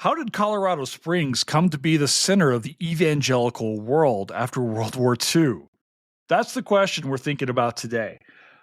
How did Colorado Springs come to be the center of the evangelical world after World War II? That's the question we're thinking about today.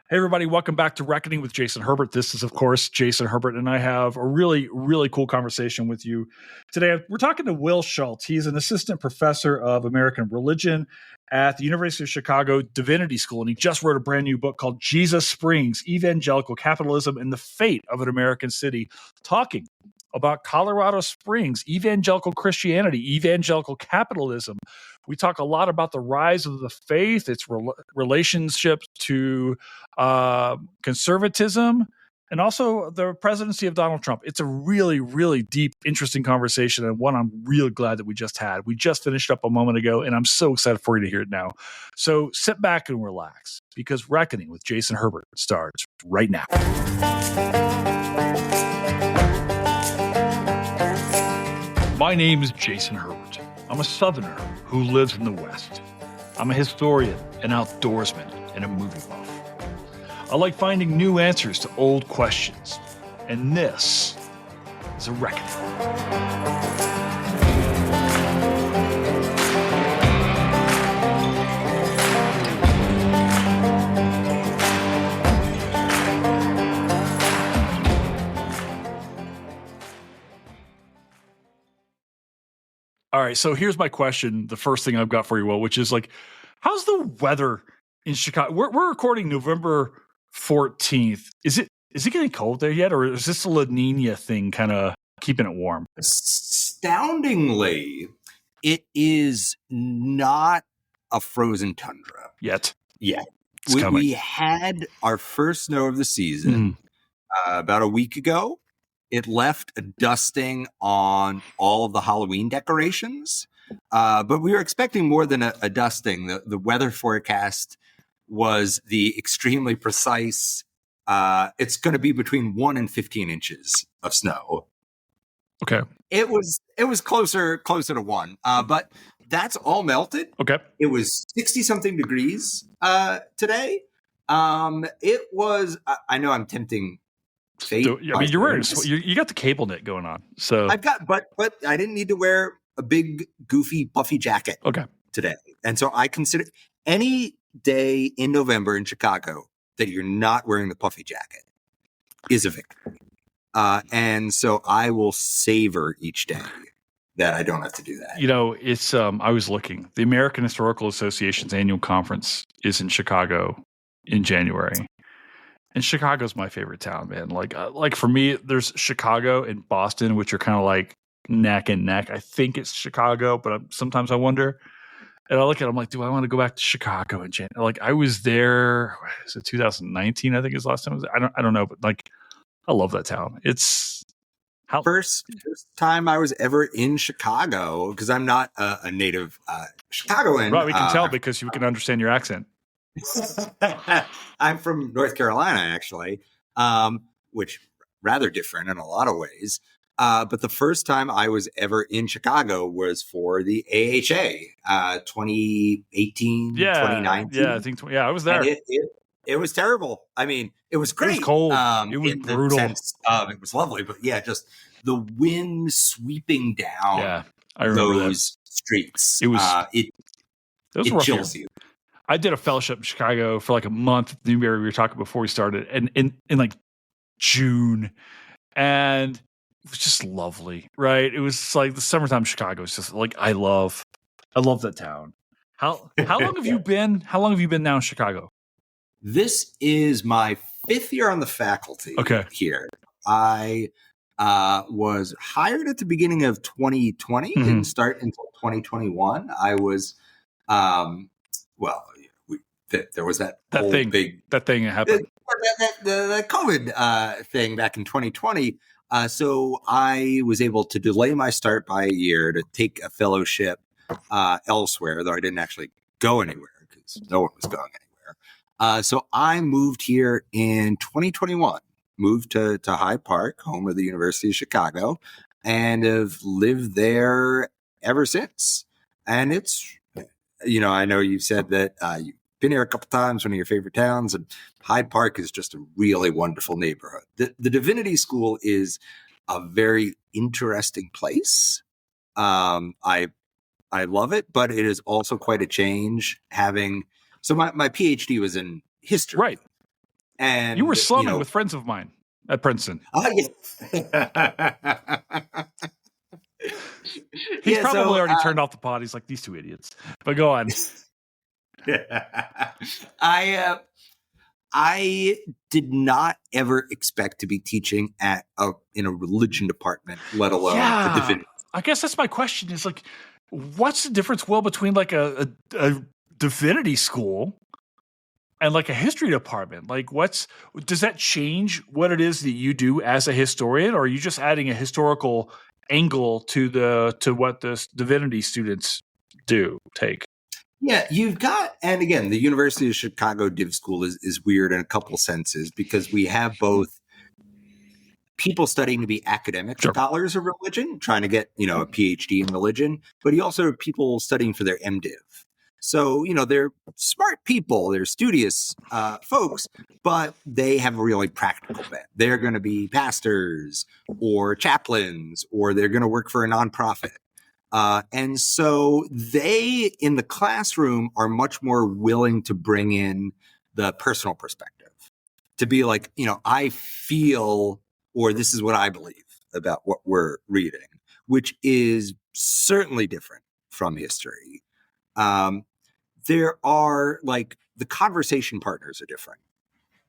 Hey, everybody, welcome back to Reckoning with Jason Herbert. This is, of course, Jason Herbert, and I have a really, really cool conversation with you today. We're talking to Will Schultz. He's an assistant professor of American religion at the University of Chicago Divinity School, and he just wrote a brand new book called Jesus Springs, Evangelical Capitalism and the Fate of an American City, talking about Colorado Springs, evangelical Christianity, evangelical capitalism. We talk a lot about the rise of the faith, its relationship to conservatism, and also the presidency of Donald Trump. It's a really, really deep, interesting conversation, and one I'm really glad that we just had. We just finished up a moment ago, and I'm so excited for you to hear it now. So sit back and relax, because Reckoning with Jason Herbert starts right now. My name is Jason Herbert. I'm a Southerner who lives in the West. I'm a historian, an outdoorsman, and a movie buff. I like finding new answers to old questions, and this is a reckoning. All right, so here's my question. The first thing I've got for you, Will, which is like, how's the weather in Chicago? We're recording November 14th. Is it getting cold there yet, or is this a La Nina thing kind of keeping it warm? Astoundingly, it is not a frozen tundra Yet. We had our first snow of the season about a week ago. It left a dusting on all of the Halloween decorations, but we were expecting more than a dusting. The weather forecast was the extremely precise. It's going to be between 1 and 15 inches of snow. Okay. It was closer to 1, but that's all melted. Okay. It was 60-something degrees today. It was. I know I'm tempting fate. I mean, you're wearing you got the cable knit going on, so I've got, but I didn't need to wear a big, goofy, puffy jacket. Okay. Today, and so I consider any day in November in Chicago that you're not wearing the puffy jacket is a victory. And so I will savor each day that I don't have to do that. You know, it's I was looking. The American Historical Association's annual conference is in Chicago in January. And Chicago's my favorite town, man. Like for me, there's Chicago and Boston, which are kind of like neck and neck. I think it's Chicago, but sometimes I wonder. And I look at it, I'm like, do I want to go back to Chicago in January? Like I was there, is it 2019? I think is the last time I was there. I don't know, but like I love that town. It's first time I was ever in Chicago, because I'm not a native Chicagoan. Right, we can tell because you can understand your accent. I'm from North Carolina, actually, which rather different in a lot of ways. But the first time I was ever in Chicago was for the AHA, 2018, 2019. Yeah, I think. I was there. It was terrible. I mean, it was great. It was cold. It was brutal. It was lovely, but yeah, just the wind sweeping down. Yeah, I remember those streets. It was. It chills you. I did a fellowship in Chicago for like a month. Newberry, we were talking before we started, and in like June, and it was just lovely, right? It was like the summertime Chicago is just like I love that town. How long have you been? How long have you been now in Chicago? This is my 5th year on the faculty. Here. I was hired at the beginning of 2020. Didn't start until 2021. I was there was that thing that happened. The COVID thing back in 2020. So I was able to delay my start by a year to take a fellowship elsewhere, though I didn't actually go anywhere because no one was going anywhere. So I moved here in 2021, moved to Hyde Park, home of the University of Chicago, and have lived there ever since. And it's, I know you've said that you've been here a couple times, one of your favorite towns, and Hyde Park is just a really wonderful neighborhood. The Divinity School is a very interesting place. I love it, but it is also quite a change having. So my PhD was in history, Right? And you were slumming with friends of mine at Princeton. Yeah. He's probably already turned off the pod. He's like, these two idiots. But go on. I did not ever expect to be teaching in a religion department, let alone a divinity. I guess that's my question is like, what's the difference, Will, between like a divinity school and like a history department? Like does that change what it is that you do as a historian, or are you just adding a historical angle to what the divinity students take? Yeah, you've got, and again, the University of Chicago Div School is weird in a couple senses because we have both people studying to be academic scholars of religion, trying to get, a PhD in religion, but you also have people studying for their MDiv. So, they're smart people, they're studious folks, but they have a really practical bent. They're going to be pastors or chaplains, or they're going to work for a nonprofit. And so they, in the classroom, are much more willing to bring in the personal perspective, to be like, I feel, or this is what I believe about what we're reading, which is certainly different from history. There are like the conversation partners are different.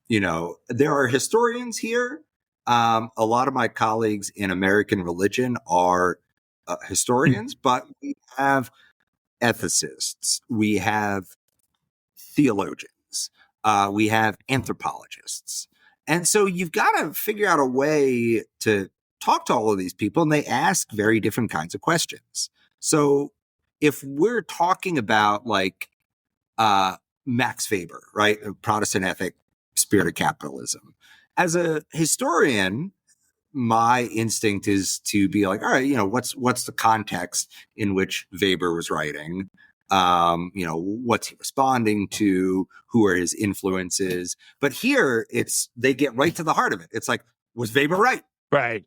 There are historians here. A lot of my colleagues in American religion are historians, but we have ethicists, we have theologians, we have anthropologists. And so you've got to figure out a way to talk to all of these people, and they ask very different kinds of questions. So if we're talking about like Max Weber, right, Protestant ethic, spirit of capitalism, as a historian, my instinct is to be like, all right, what's the context in which Weber was writing? What's he responding to? Who are his influences? But here they get right to the heart of it. It's like, was Weber right? Right.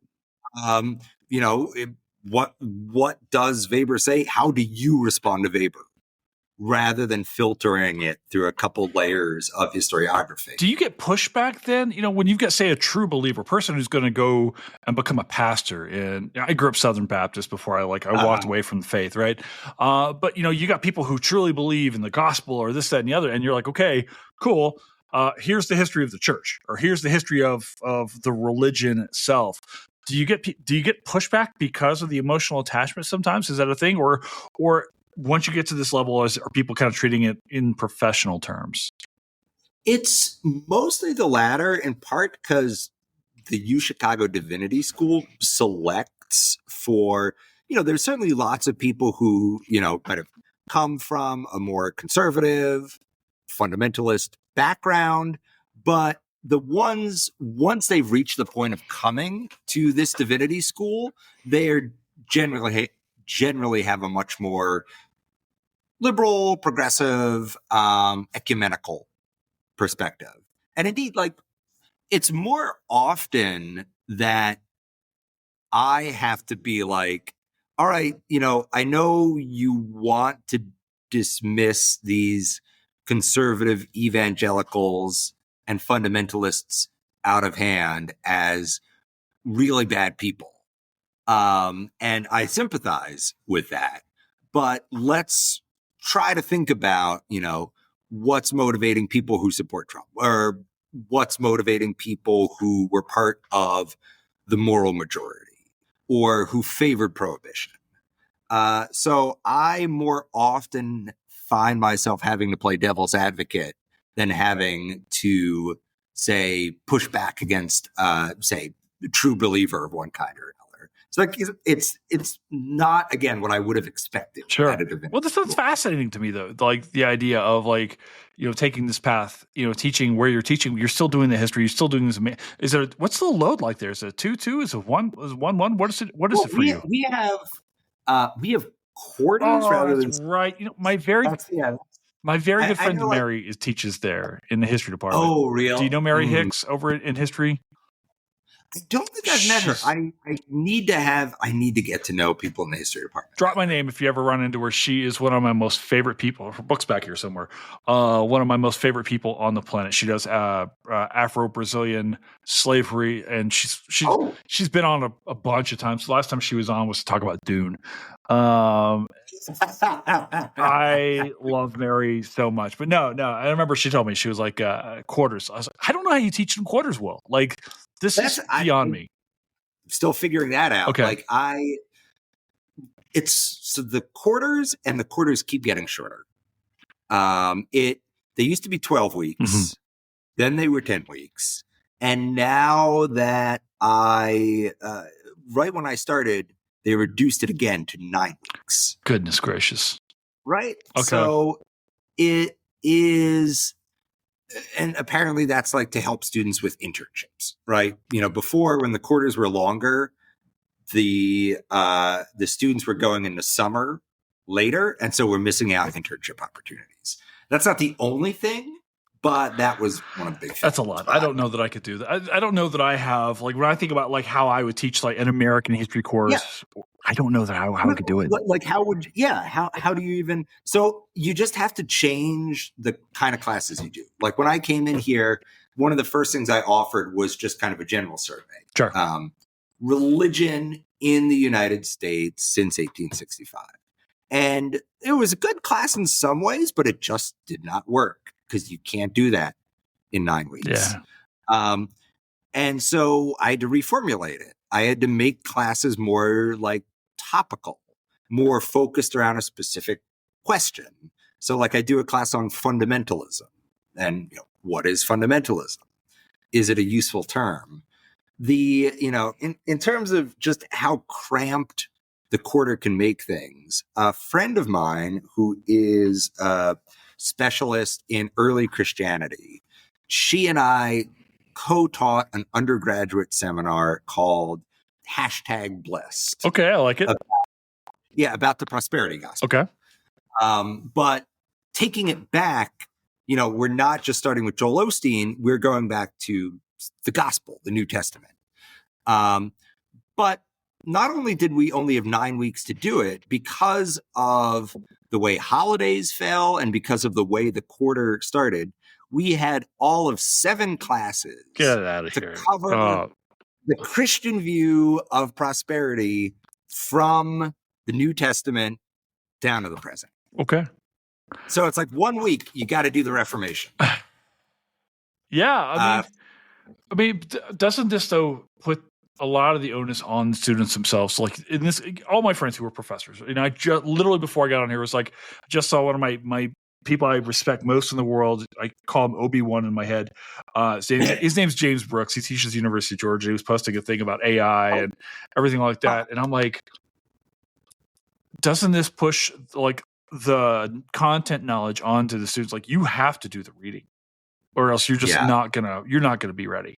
What does Weber say? How do you respond to Weber? Rather than filtering it through a couple layers of historiography. Do you get pushback then? When you've got, say, a true believer, person who's going to go and become a pastor. And I grew up Southern Baptist before I walked away from the faith, right? But you got people who truly believe in the gospel or this, that, and the other, and you're like, okay, cool. Here's the history of the church, or here's the history of the religion itself. Do you get pushback because of the emotional attachment? Sometimes is that a thing, or once you get to this level, are people kind of treating it in professional terms? It's mostly the latter, in part because the U Chicago Divinity School selects for, there's certainly lots of people who, kind of come from a more conservative, fundamentalist background, but the ones, once they've reached the point of coming to this divinity school, they're generally have a much more liberal, progressive, ecumenical perspective. And indeed, like, it's more often that I have to be like, all right, I know you want to dismiss these conservative evangelicals and fundamentalists out of hand as really bad people. And I sympathize with that, but let's try to think about, what's motivating people who support Trump, or what's motivating people who were part of the moral majority or who favored prohibition. So I more often find myself having to play devil's advocate than having to, say, push back against, say, a true believer of one kind or another. So like, it's not, again, what I would have expected. Sure. Well, this sounds fascinating to me, though. Like the idea of like, taking this path, teaching where you're teaching, you're still doing the history, you're still doing this. Is there, what's the load like there? Is it 2-2? Is it 1? Is it 1-1? What is it? What is it for you? We have quarters rather than right. My very good friend Mary teaches there in the history department. Oh, really? Do you know Mary Hicks over in history? I don't think I've met her. I need to get to know people in the history department. Drop my name if you ever run into her. She is one of my most favorite people. Her book's back here somewhere. One of my most favorite people on the planet. She does Afro-Brazilian slavery, and she's been on a bunch of times. The last time she was on was to talk about Dune. I love Mary so much, but no. I remember she told me she was like quarters. I was like, I don't know how you teach them quarters well. Like this is beyond me. Still figuring that out. Okay. Like so the quarters keep getting shorter. They used to be 12 weeks, then they were 10 weeks. And now that right when I started, they reduced it again to 9 weeks. Goodness gracious. Right. Okay. So it is, and apparently that's like to help students with internships, right? Before, when the quarters were longer, the students were going into summer later, and so we're missing out internship opportunities. That's not the only thing, but that was one of the big things. That's a lot. I don't know that I could do that. I don't know that I have, like, when I think about like how I would teach like an American history course, I don't know that how I could do it. Like how do you even, so you just have to change the kind of classes you do. Like when I came in here, one of the first things I offered was just kind of a general survey. Sure. Religion in the United States since 1865. And it was a good class in some ways, but it just did not work because you can't do that in 9 weeks. Yeah. And so I had to reformulate it. I had to make classes more like topical, more focused around a specific question. So like I do a class on fundamentalism. And what is fundamentalism? Is it a useful term? In terms of just how cramped the quarter can make things, a friend of mine who is a specialist in early Christianity, she and I co-taught an undergraduate seminar called #Blessed. Okay, I like it. About the prosperity gospel. Okay. But taking it back, we're not just starting with Joel Osteen, we're going back to the gospel, the New Testament. But not only did we only have 9 weeks to do it, because of the way holidays fell and because of the way the quarter started, we had all of 7 classes to cover the Christian view of prosperity from the New Testament down to the present. Okay. So it's like 1 week, you got to do the Reformation. Yeah. I mean, doesn't this though put a lot of the onus on students themselves? Like in this, all my friends who were professors, I just literally before I got on here was like, I just saw one of my people I respect most in the world. I call him Obi-Wan in my head. His name's James Brooks. He teaches at the University of Georgia. He was posting a thing about AI and everything like that. And I'm like, doesn't this push like the content knowledge onto the students? Like you have to do the reading, or else you're just not gonna be ready.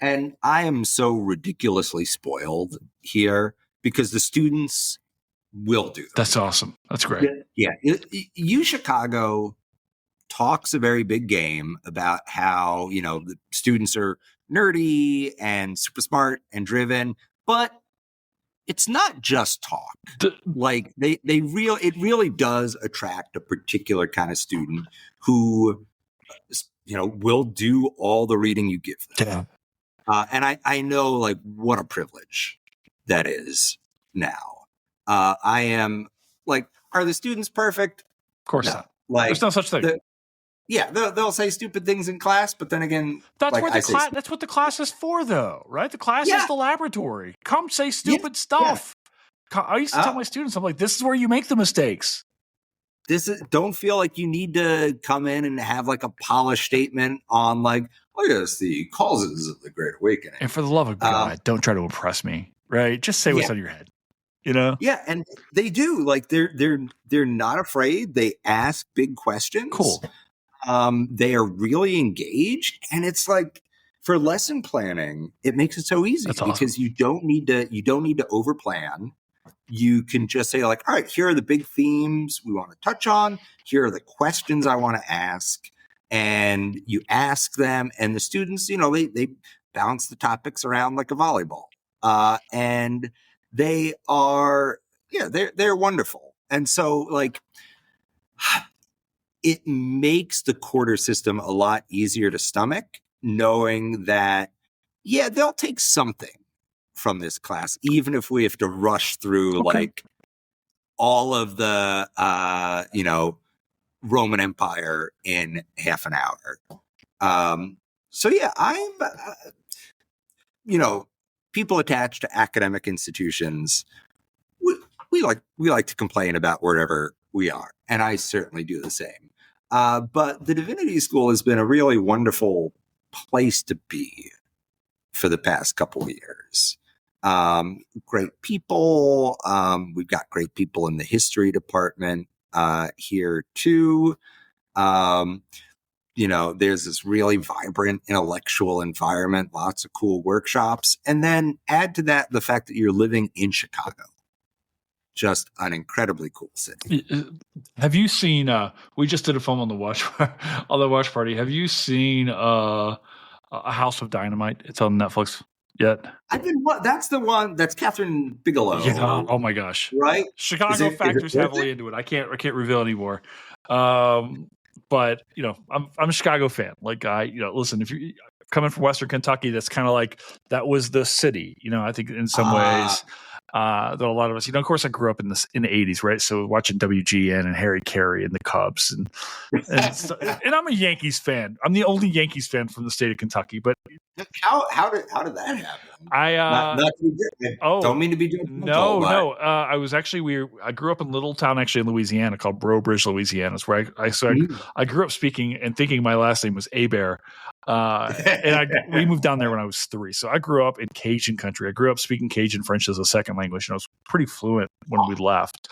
And I am so ridiculously spoiled here because the students will do that. That's awesome. That's great. Yeah. UChicago talks a very big game about how, the students are nerdy and super smart and driven, but it's not just talk. Like it really does attract a particular kind of student who, will do all the reading you give them. Yeah. And I know like what a privilege that is now. I am like, are the students perfect? Of course no. not. Like, there's no such thing. They'll say stupid things in class, but then again, that's what the class is for, though, right? The class is the laboratory. Come say stupid stuff. Yeah. I used to tell my students, I'm like, this is where you make the mistakes. Don't feel like you need to come in and have like a polished statement on like, oh yes, the causes of the Great Awakening. And for the love of God, don't try to impress me, right? Just say what's on your head, Yeah, and they do. Like they're not afraid. They ask big questions. Cool. They are really engaged, and it's like for lesson planning, it makes it so easy because you don't need to overplan. You can just say like, all right, here are the big themes we want to touch on. Here are the questions I want to ask. And you ask them, and the students, they bounce the topics around like a volleyball. And they are, they're wonderful. And so like, it makes the quarter system a lot easier to stomach, knowing that, they'll take something from this class, even if we have to rush through like all of the, Roman Empire in half an hour. So yeah, I'm, people attached to academic institutions, we like to complain about wherever we are, and I certainly do the same. But the Divinity School has been a really wonderful place to be for the past couple of years. Great people. We've got great people in the history department here too. There's this really vibrant intellectual environment, lots of cool workshops. And then add to that the fact that you're living in Chicago. Just an incredibly cool city. Have you seen, we just did a film on the watch party. Have you seen A House of Dynamite? It's on Netflix yet. That's the one that's Catherine Bigelow. Yeah. Oh my gosh. Right. Chicago factors heavily into it. I can't reveal anymore. But I'm a Chicago fan. Like listen, if you coming from Western Kentucky, that's kind of like, that was the city, I think in some ways. Though a lot of us, of course, I grew up in the 80s, right? So watching WGN and Harry Carey and the Cubs, and I'm a Yankees fan. I'm the only Yankees fan from the state of Kentucky. But how did that happen? Don't mean to be judgmental. No. I grew up in a little town actually in Louisiana called Breaux Bridge, Louisiana. It's where I grew up speaking and thinking my last name was Hebert. We moved down there when I was 3. So I grew up in Cajun country. I grew up speaking Cajun French as a second language, and I was pretty fluent when we left.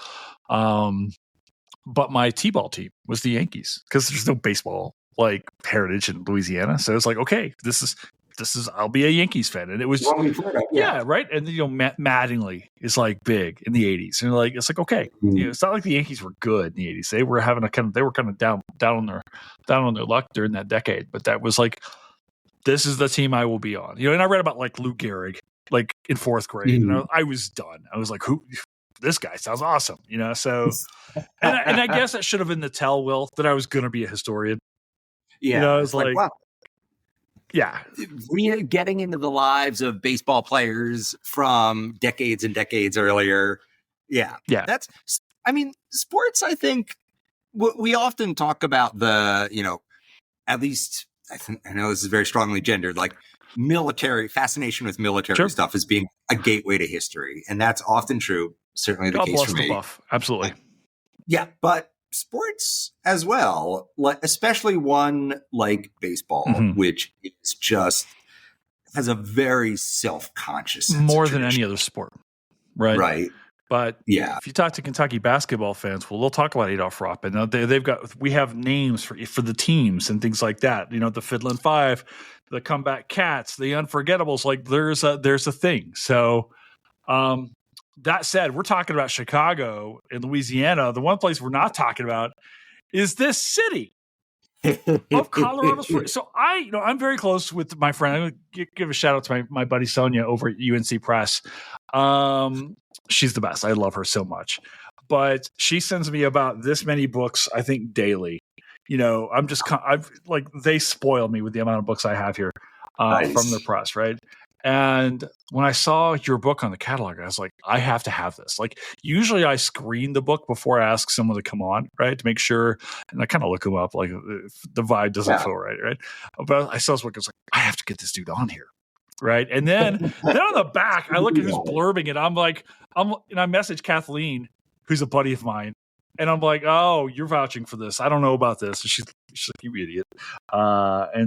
But my T-ball team was the Yankees because there's no baseball like heritage in Louisiana. So it's like, okay, this is I'll be a Yankees fan. And it was right. And Mattingly is like big in the 80s. And it's like, okay, it's not like the Yankees were good in the 80s. They were having they were kind of down on their luck during that decade. But that was like, this is the team I will be on. And I read about like Lou Gehrig, like in 4th grade. And I was done. I was like, who? This guy sounds awesome. So, and I guess that should have been the tell, Will, that I was going to be a historian. Yeah. It's like wow. Yeah. Getting into the lives of baseball players from decades and decades earlier. Yeah. Yeah. Sports, I think we often talk about the, at least I know this is very strongly gendered, like military fascination with military stuff as being a gateway to history. And that's often true. Certainly the case for me. Buff. Absolutely. Yeah. But sports as well, like especially one like baseball, which is just has a very self-conscious sense more than any other sport, right? But if you talk to Kentucky basketball fans, they'll talk about Adolph Rupp, and we have names for the teams and things like that. The Fiddlin' Five, the Comeback Cats, the Unforgettables. Like there's a thing. So. That said, we're talking about Chicago and Louisiana. The one place we're not talking about is this city of Colorado Springs. So I'm very close with my friend. I'm going to give a shout out to my buddy Sonia over at UNC Press. She's the best. I love her so much. But she sends me about this many books, I think, daily. They spoil me with the amount of books I have here from the press, right? And when I saw your book on the catalog, I was like, I have to have this. Like, usually I screen the book before I ask someone to come on, right? To make sure, and I kind of look him up, like, if the vibe doesn't feel right? But I saw this book, I was like, I have to get this dude on here, right? And then on the back, I look at who's blurbing it. And I message Kathleen, who's a buddy of mine, and I'm like, oh, you're vouching for this. I don't know about this. And she's like, you idiot.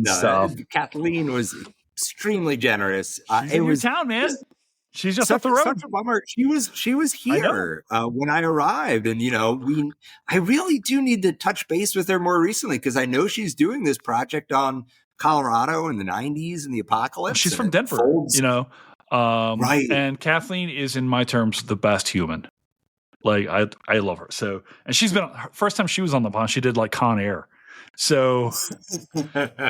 Stuff. Kathleen was extremely generous. She's in your town, man. She's just up the road. Such a bummer. She was here when I arrived, and I really do need to touch base with her more recently because I know she's doing this project on Colorado in the 90s and the apocalypse. She's from Denver, right? And Kathleen is, in my terms, the best human. Like I love her. So, and she's been first time she was on the pond, she did like Con Air. So,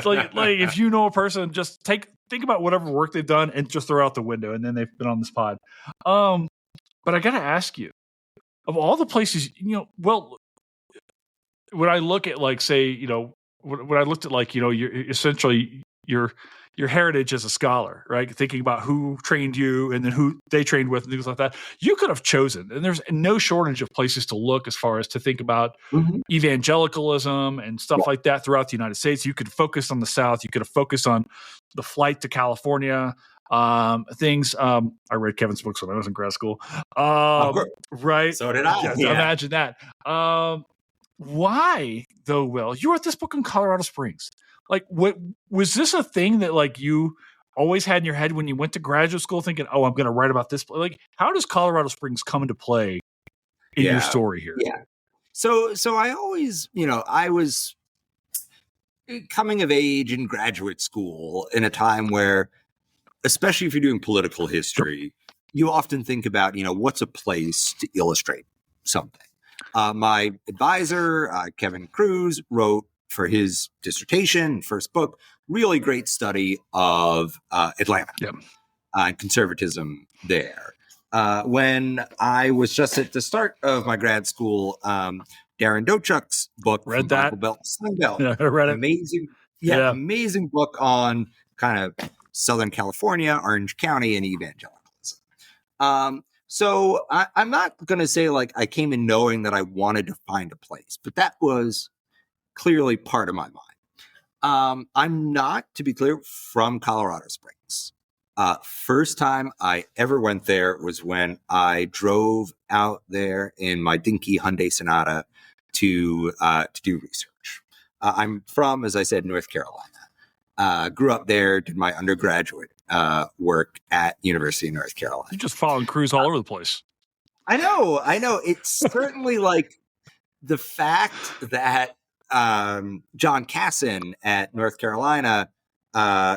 like if you know a person, just take think about whatever work they've done and just throw out the window, and then they've been on this pod. But I got to ask you, of all the places, when I look at like, say, when I looked at like, you're essentially your heritage as a scholar, right? Thinking about who trained you and then who they trained with and things like that. You could have chosen, and there's no shortage of places to look as far as to think about evangelicalism and stuff like that throughout the United States. You could focus on the South. You could have focused on the flight to California, things. I read Kevin's books when I was in grad school. Right. So did I. Yeah. Imagine that. Why though, Will? You wrote this book in Colorado Springs. Like, what was this a thing that like you always had in your head when you went to graduate school, thinking, "Oh, I'm going to write about this"? Like, how does Colorado Springs come into play in your story here? Yeah. So I always, I was coming of age in graduate school in a time where, especially if you're doing political history, you often think about, what's a place to illustrate something. My advisor, Kevin Cruz, wrote for his dissertation, first book, really great study of Atlanta and conservatism there. When I was just at the start of my grad school, Darren Dochuk's book, read that. Bible Belt, Sun Belt, I read it. Amazing book on kind of Southern California, Orange County, and evangelicalism. So I'm not going to say like I came in knowing that I wanted to find a place, but that was clearly part of my mind. I'm not, to be clear, from Colorado Springs. First time I ever went there was when I drove out there in my dinky Hyundai Sonata to do research. I'm from, as I said, North Carolina. Grew up there, did my undergraduate work at University of North Carolina. You're just following Cruz all over the place. I know. It's certainly like the fact that John Casson at North Carolina,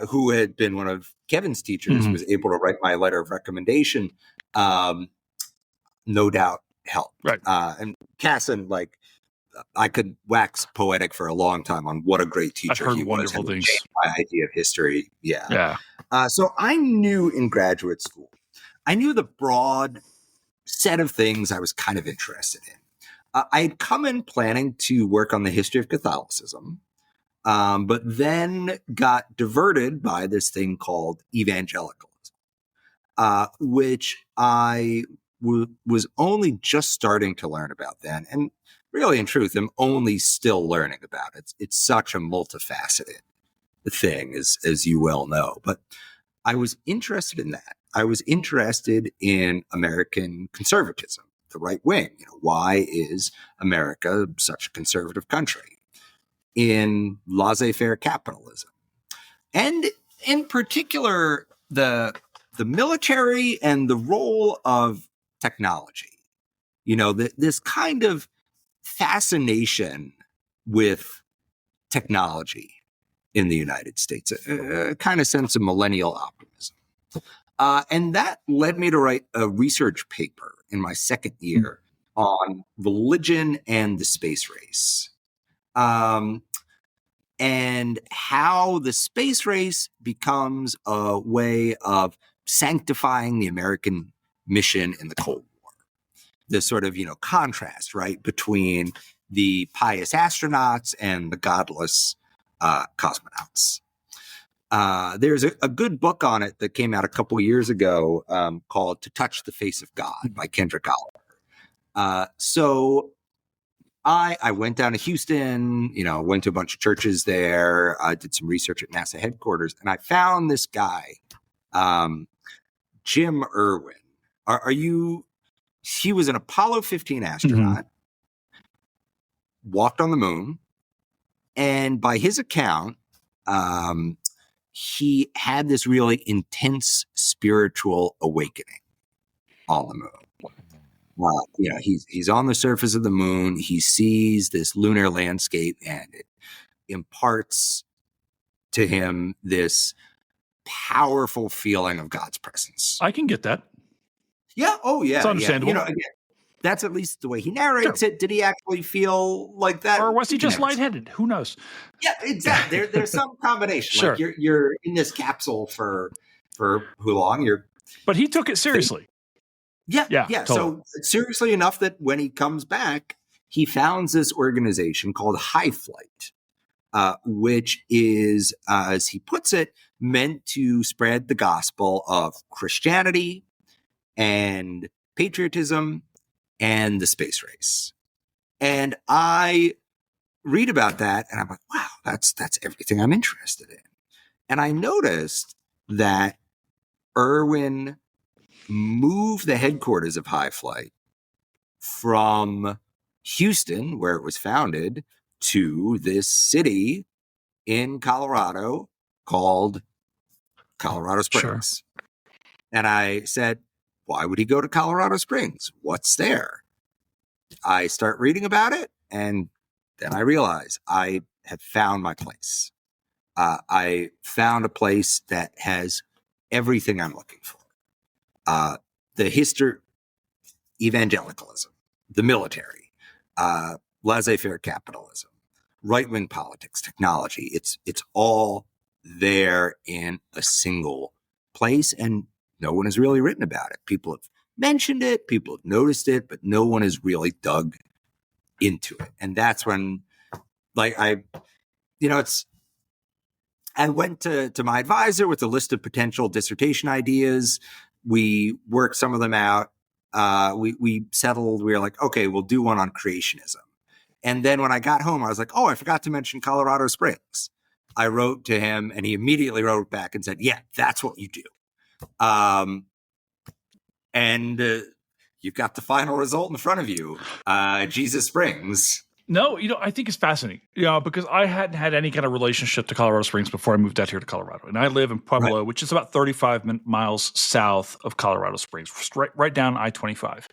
who had been one of Kevin's teachers, was able to write my letter of recommendation, no doubt helped. Right. And Casson, like, I could wax poetic for a long time on what a great teacher he was. Wonderful things. Changed my idea of history. Yeah. So I knew in graduate school, I knew the broad set of things I was kind of interested in. I had come in planning to work on the history of Catholicism, but then got diverted by this thing called evangelicalism, which I was only just starting to learn about then. And really, in truth, I'm only still learning about it. It's such a multifaceted thing, as you well know. But I was interested in that. I was interested in American conservatism, the right wing. Why is America such a conservative country? In laissez-faire capitalism, and in particular, the military and the role of technology. This kind of fascination with technology in the United States, a kind of sense of millennial optimism. And that led me to write a research paper in my second year on religion and the space race. And how the space race becomes a way of sanctifying the American mission in the Cold War. The sort of, contrast, right, between the pious astronauts and the godless cosmonauts. There's a good book on it that came out a couple of years ago called To Touch the Face of God by Kendrick Oliver. So I went down to Houston, went to a bunch of churches there. I did some research at NASA headquarters, and I found this guy, Jim Irwin. He was an Apollo 15 astronaut, walked on the moon, and by his account, he had this really intense spiritual awakening on the moon. He's on the surface of the moon. He sees this lunar landscape, and it imparts to him this powerful feeling of God's presence. I can get that. Yeah. Oh, yeah. It's understandable. Again, That's at least the way he narrates it. Did he actually feel like that? Or was he just lightheaded? Who knows? Yeah, exactly. There's some combination. Sure. Like you're in this capsule for who long? But he took it seriously. Yeah. Totally. So seriously enough that when he comes back, he founds this organization called High Flight, which is, as he puts it, meant to spread the gospel of Christianity and patriotism and the space race. And I read about that and I'm like, wow, that's everything I'm interested in. And I noticed that Irwin moved the headquarters of High Flight from Houston, where it was founded, to this city in Colorado called Colorado Springs. Sure. And I said, why would he go to Colorado Springs? What's there? I start reading about it, and then I realize I have found my place. I found a place that has everything I'm looking for. The history, evangelicalism, the military, laissez-faire capitalism, right-wing politics, technology. It's all there in a single place, and no one has really written about it. People have mentioned it, people have noticed it, but no one has really dug into it. And that's when, like, I went to my advisor with a list of potential dissertation ideas. We worked some of them out. We settled, we were like, okay, we'll do one on creationism. And then when I got home, I was like, oh, I forgot to mention Colorado Springs. I wrote to him and he immediately wrote back and said, yeah, that's what you do. You've got the final result in front of you. Jesus Springs. No, I think it's fascinating, because I hadn't had any kind of relationship to Colorado Springs before I moved out here to Colorado. And I live in Pueblo, right, which is about 35 miles south of Colorado Springs, right down I-25.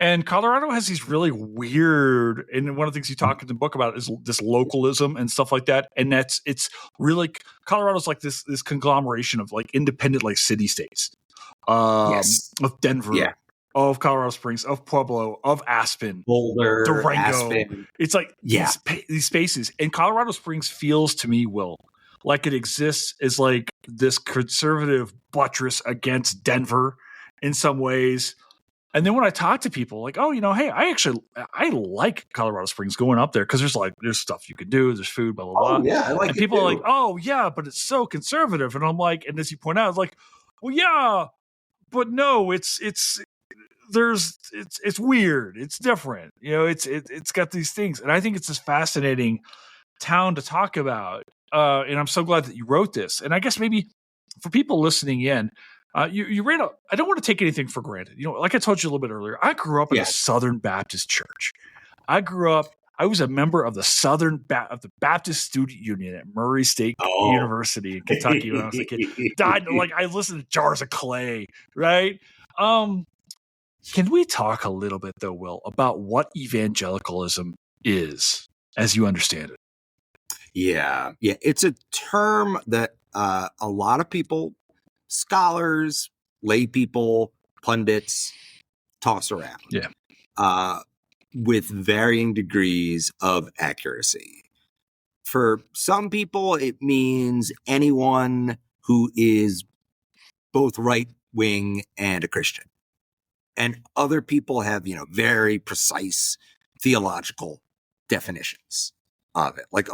And Colorado has these really weird, and one of the things you talk in the book about is this localism and stuff like that. And it's really, Colorado's like this conglomeration of like independent, like city states, yes, of Denver. Yeah. Of Colorado Springs, of Pueblo, of Aspen, Boulder, Durango. Aspen. It's like these spaces. And Colorado Springs feels to me, Will, like it exists as like this conservative buttress against Denver in some ways. And then when I talk to people like, oh, hey, I like Colorado Springs, going up there because there's stuff you can do, there's food, blah, blah, blah. Oh, yeah, I like and it people too. are like, oh, yeah, but it's so conservative. And I'm like, and as you point out, it's like, well, yeah, but no, it's weird. It's different. It's got these things. And I think it's this fascinating town to talk about. And I'm so glad that you wrote this. And I guess maybe for people listening in, you ran I don't want to take anything for granted. Like I told you a little bit earlier, I grew up in a Southern Baptist church. I was a member of the Baptist Student Union at Murray State University in Kentucky when I was a kid. I listened to Jars of Clay, right? Can we talk a little bit, though, Will, about what evangelicalism is, as you understand it? Yeah. It's a term that a lot of people, scholars, lay people, pundits, toss around. Yeah. With varying degrees of accuracy. For some people, it means anyone who is both right-wing and a Christian. And other people have, very precise theological definitions of it. Like,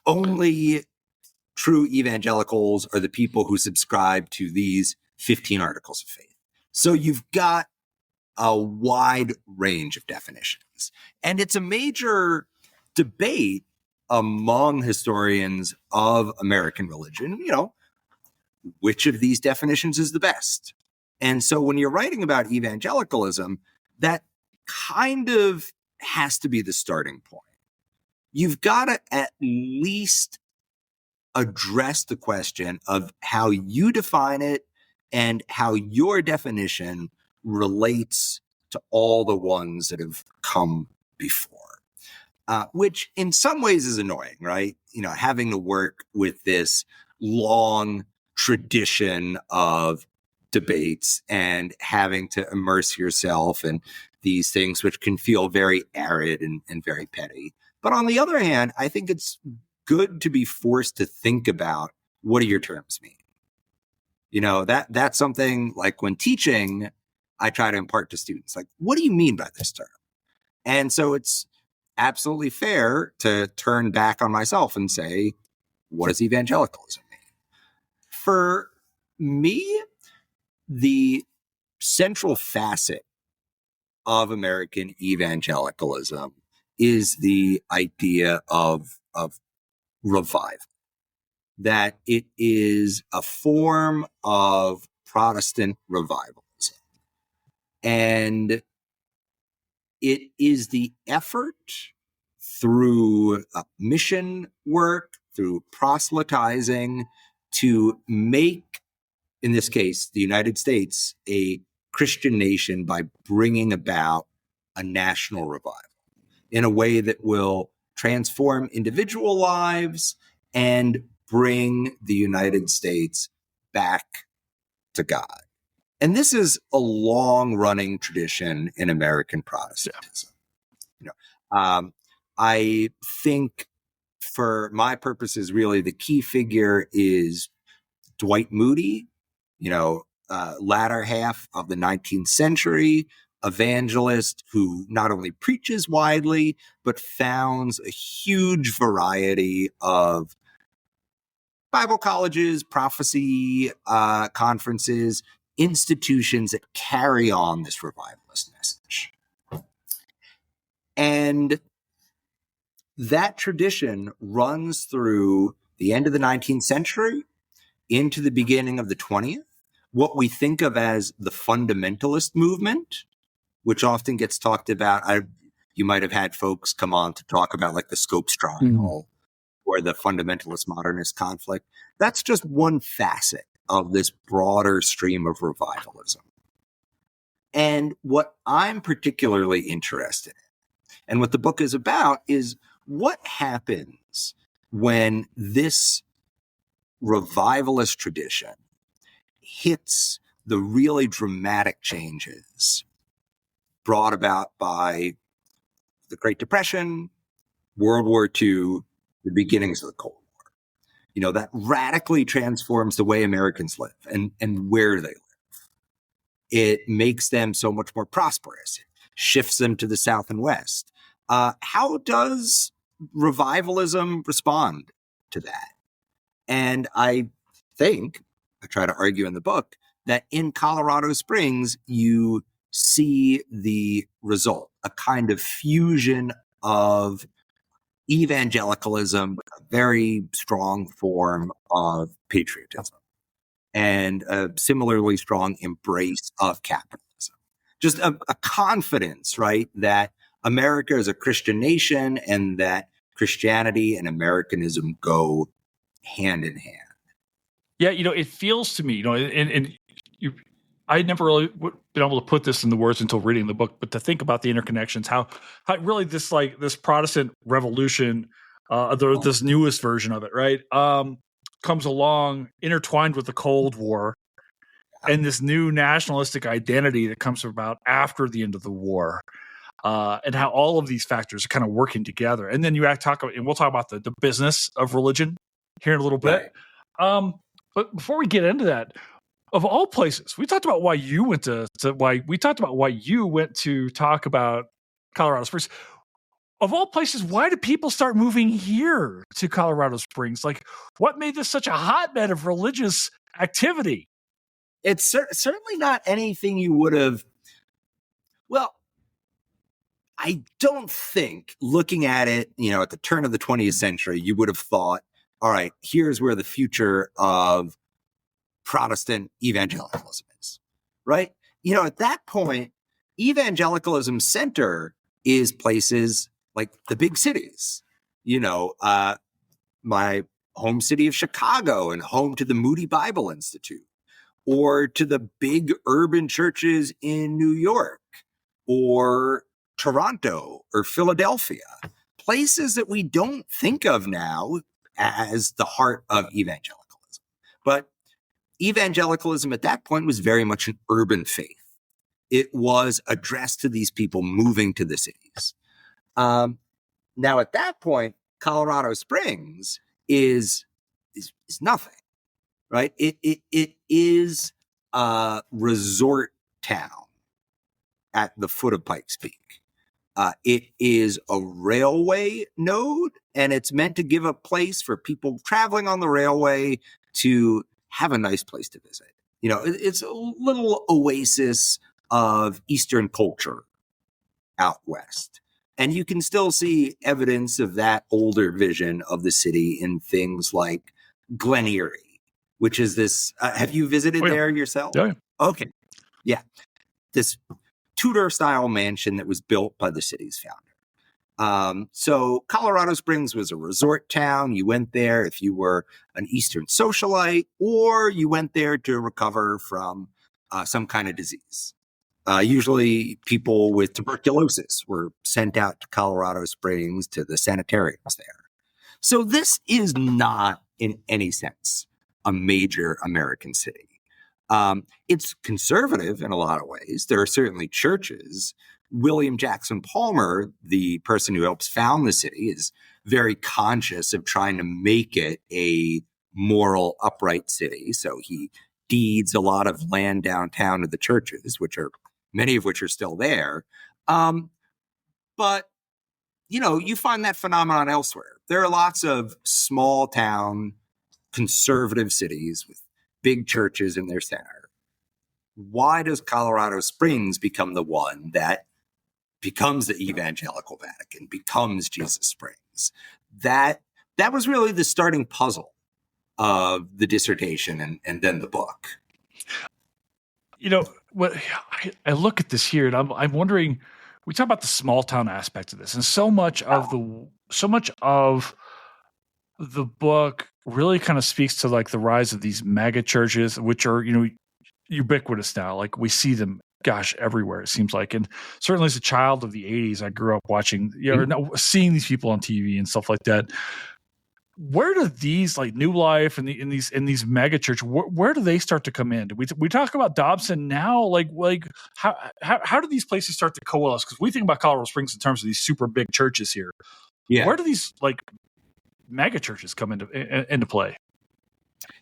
only true evangelicals are the people who subscribe to these 15 articles of faith. So you've got a wide range of definitions. And it's a major debate among historians of American religion, which of these definitions is the best. And so when you're writing about evangelicalism, that kind of has to be the starting point. You've got to at least address the question of how you define it and how your definition relates to all the ones that have come before, which in some ways is annoying, right? Having to work with this long tradition of debates and having to immerse yourself in these things, which can feel very arid and very petty. But on the other hand, I think it's good to be forced to think about, what do your terms mean? That's something like when teaching, I try to impart to students, like, what do you mean by this term? And so it's absolutely fair to turn back on myself and say, what does evangelicalism mean? For me, the central facet of American evangelicalism is the idea of revival, that it is a form of Protestant revivalism. And it is the effort through mission work, through proselytizing, to make, in this case, the United States, a Christian nation by bringing about a national revival in a way that will transform individual lives and bring the United States back to God. And this is a long-running tradition in American Protestantism. I think, for my purposes, really the key figure is Dwight Moody, latter half of the 19th century, evangelist who not only preaches widely, but founds a huge variety of Bible colleges, prophecy conferences, institutions that carry on this revivalist message. And that tradition runs through the end of the 19th century into the beginning of the 20th. What we think of as the fundamentalist movement, which often gets talked about. You might have had folks come on to talk about like the Scopes trial or the fundamentalist modernist conflict. That's just one facet of this broader stream of revivalism. And what I'm particularly interested in, and what the book is about, is what happens when this revivalist tradition hits the really dramatic changes brought about by the Great Depression, World War II, the beginnings of the Cold War. That radically transforms the way Americans live and where they live. It makes them so much more prosperous. It shifts them to the South and West. How does revivalism respond to that? And I try to argue in the book, that in Colorado Springs, you see the result, a kind of fusion of evangelicalism, a very strong form of patriotism, and a similarly strong embrace of capitalism. Just a confidence, right, that America is a Christian nation and that Christianity and Americanism go hand in hand. Yeah, it feels to me, I never really been able to put this in the words until reading the book, but to think about the interconnections, how really this Protestant revolution, this newest version of it, right, comes along intertwined with the Cold War and this new nationalistic identity that comes about after the end of the war, and how all of these factors are kind of working together. And then we'll talk about the business of religion here in a little bit. Right. But before we get into that, of all places, we talked about why you went to talk about Colorado Springs. Of all places, why did people start moving here to Colorado Springs? Like, what made this such a hotbed of religious activity? It's certainly not anything you would have. Well, I don't think, looking at it, at the turn of the 20th century, you would have thought, all right, here's where the future of Protestant evangelicalism is, right? At that point, evangelicalism's center is places like the big cities, my home city of Chicago and home to the Moody Bible Institute, or to the big urban churches in New York or Toronto or Philadelphia, places that we don't think of now as the heart of evangelicalism. But evangelicalism at that point was very much an urban faith. It was addressed to these people moving to the cities. Now, at that point, Colorado Springs is nothing, right? It is a resort town at the foot of Pikes Peak. It is a railway node, and it's meant to give a place for people traveling on the railway to have a nice place to visit. You know, it's a little oasis of Eastern culture out west. And you can still see evidence of that older vision of the city in things like Glen Erie, which is this. Have you visited there yourself? Yeah. Okay. Yeah. This Tudor-style mansion that was built by the city's founder. So Colorado Springs was a resort town. You went there if you were an Eastern socialite, or you went there to recover from some kind of disease. Usually people with tuberculosis were sent out to Colorado Springs to the sanitariums there. So this is not, in any sense, a major American city. It's conservative in a lot of ways. There are certainly churches. William Jackson Palmer, the person who helps found the city, is very conscious of trying to make it a moral, upright city. So he deeds a lot of land downtown to the churches, many of which are still there. But, you know, you find that phenomenon elsewhere. There are lots of small town conservative cities with big churches in their center. Why does Colorado Springs become the one that becomes the Evangelical Vatican, becomes Jesus Springs? That was really the starting puzzle of the dissertation and then the book. You know, what I look at this here, and I'm wondering. We talk about the small town aspect of this, and so much of the book really kind of speaks to like the rise of these mega churches, which are, you know, ubiquitous now. Like we see them, gosh, everywhere it seems like. And certainly as a child of the 80s, I grew up watching, seeing these people on TV and stuff like that. Where do these like New Life and in these mega church, where do they start to come in? We talk about Dobson now, like how do these places start to coalesce? Because we think about Colorado Springs in terms of these super big churches here. Yeah. Where do these like mega churches come into play?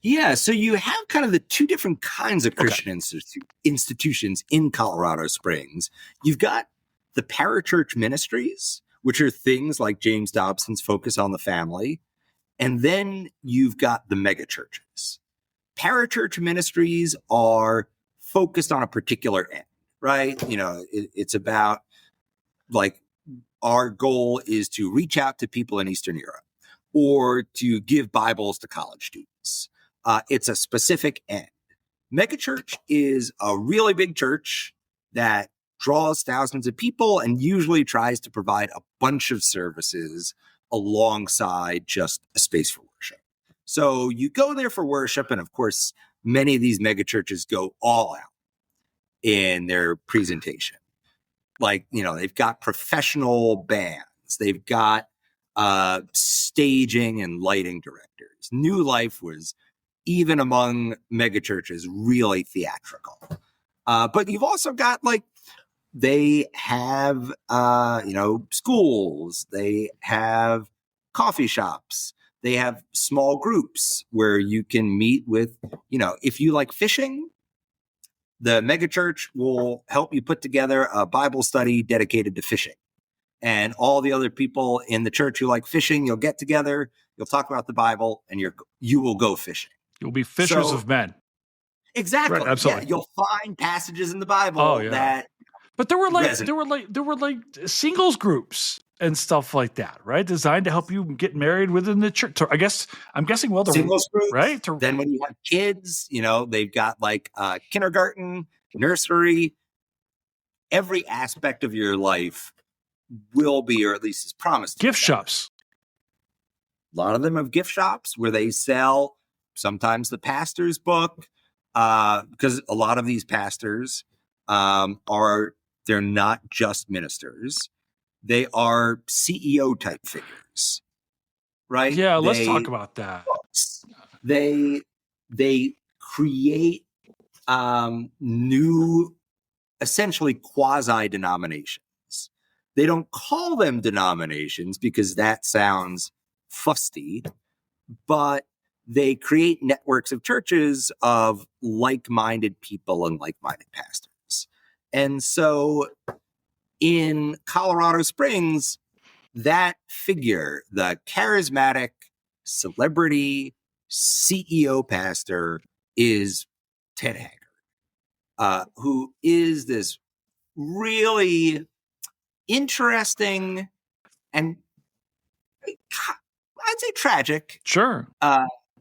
Yeah, so you have kind of the two different kinds of Christian institutions in Colorado Springs. You've got the parachurch ministries, which are things like James Dobson's Focus on the Family. And then you've got the megachurches. Parachurch ministries are focused on a particular end, right? You know, it's about like our goal is to reach out to people in Eastern Europe or to give Bibles to college students. It's a specific end. Megachurch is a really big church that draws thousands of people and usually tries to provide a bunch of services alongside just a space for worship. So you go there for worship, and of course, many of these megachurches go all out in their presentation. Like, you know, they've got professional bands, they've got staging and lighting directors. New Life was, even among megachurches, really theatrical. But you've also got like, they have, schools, they have coffee shops, they have small groups where you can meet with, you know, if you like fishing, the megachurch will help you put together a Bible study dedicated to fishing. And all the other people in the church who like fishing, you'll get together, you'll talk about the Bible, and you will go fishing. You'll be fishers of men. Exactly. Right, absolutely. Yeah, you'll find passages in the Bible that. But there were like singles groups and stuff like that, right? Designed to help you get married within the church. I'm guessing the singles groups, right? Then when you have kids, you know, they've got like kindergarten, nursery. Every aspect of your life will be, or at least is promised. Gift shops. A lot of them have gift shops where they sell sometimes the pastor's book, because a lot of these pastors they're not just ministers. They are CEO type figures, right? Yeah, let's talk about that. They create new essentially quasi-denominations. They don't call them denominations because that sounds fusty, but they create networks of churches of like-minded people and like-minded pastors. And so in Colorado Springs, that figure, the charismatic celebrity CEO pastor, is Ted Haggard, who is this really interesting and I'd say tragic Sure.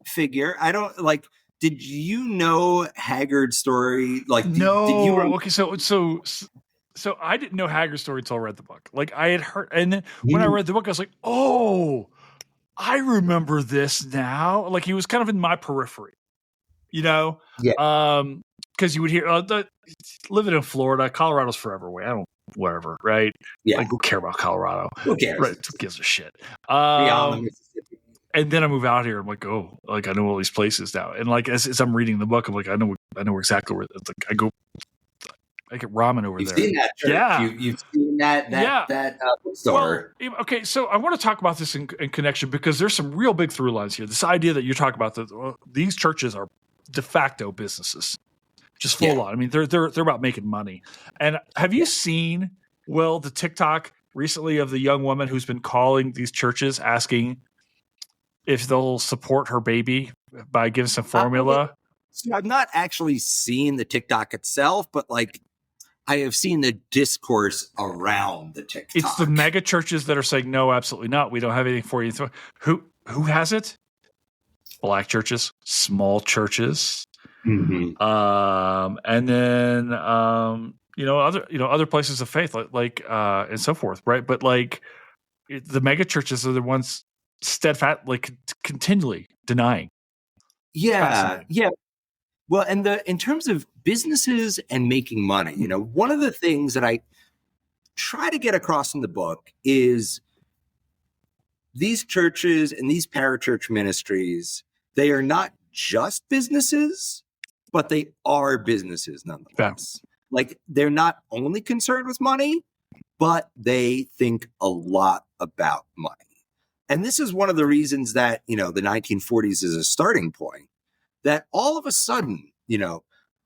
figure. I don't like. Did you know Haggard's story? Like, No. did you? Okay, so I didn't know Haggard's story until I read the book. Like I had heard, and then when I read the book, I was like, oh, I remember this now. Like he was kind of in my periphery, you know? Yeah. Because you would hear living in Florida, Colorado's forever away. I don't, whatever, right? Yeah. Like, who care about Colorado? Who cares? Right? Who gives a shit? Beyond the Mississippi. And then I move out here. I'm like, oh, like I know all these places now. And like as I'm reading the book, I'm like, I know exactly where. It's like I get ramen over You've there. seen that church. Yeah. You've seen that bookstore. Well, okay, so I want to talk about this in connection because there's some real big through lines here. This idea that you're talking about that these churches are de facto businesses, just full on. I mean, they're about making money. And have you seen, Will, the TikTok recently of the young woman who's been calling these churches asking if they'll support her baby by giving some formula? So I've not actually seen the TikTok itself, but like I have seen the discourse around the TikTok. It's the mega churches that are saying, no, absolutely not. We don't have anything for you. Who has it? Black churches, small churches. Mm-hmm. And then, other places of faith like and so forth. Right. But like the mega churches are the ones steadfast, like continually denying. Yeah. Yeah. Well, and in terms of businesses and making money, one of the things that I try to get across in the book is these churches and these parachurch ministries, they are not just businesses, but they are businesses nonetheless. Yeah. Like they're not only concerned with money, but they think a lot about money. And this is one of the reasons that, the 1940s is a starting point. That all of a sudden, a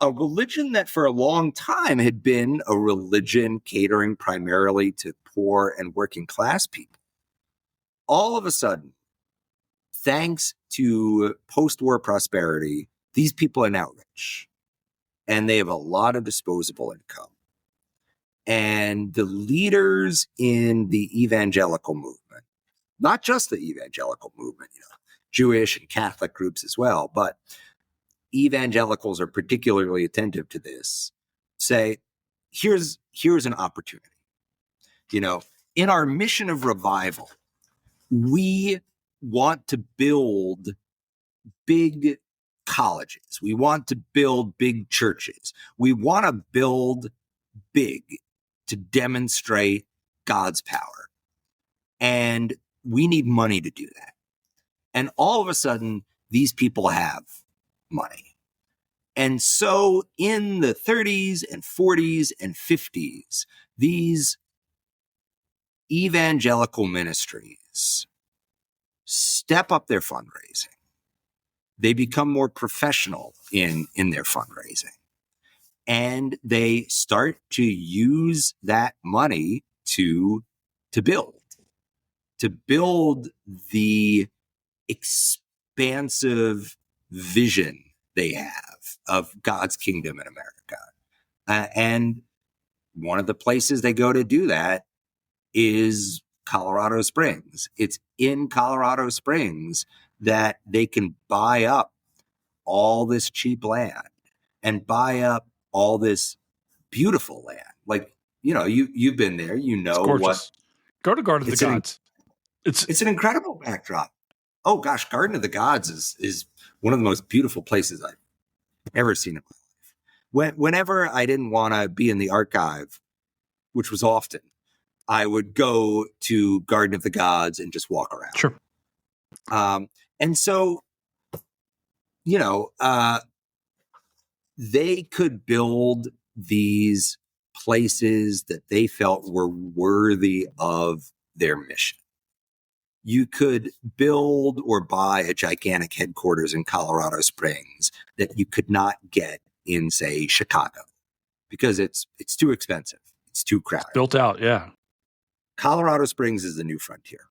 religion that for a long time had been a religion catering primarily to poor and working class people, all of a sudden, thanks to post-war prosperity, these people are now rich and they have a lot of disposable income. And the leaders in the evangelical movement, not just the evangelical movement, Jewish and Catholic groups as well, but evangelicals are particularly attentive to this, say, here's an opportunity. In our mission of revival, we want to build big colleges. We want to build big churches. We want to build big to demonstrate God's power. And we need money to do that. And all of a sudden, these people have money. And so in the 30s and 40s and 50s, these evangelical ministries step up their fundraising. They become more professional in their fundraising. And they start to use that money to build the expansive vision they have of God's kingdom in America. And one of the places they go to do that is Colorado Springs. It's in Colorado Springs that they can buy up all this cheap land and buy up all this beautiful land. Like, you've been there, what. Go to Garden of the Gods. It's an incredible backdrop. Oh gosh, Garden of the Gods is one of the most beautiful places I've ever seen in my life. Whenever I didn't want to be in the archive, which was often, I would go to Garden of the Gods and just walk around. Sure. And so, they could build these places that they felt were worthy of their mission. You could build or buy a gigantic headquarters in Colorado Springs that you could not get in, say, Chicago, because it's too expensive. It's too crowded. Built out, yeah. Colorado Springs is the new frontier.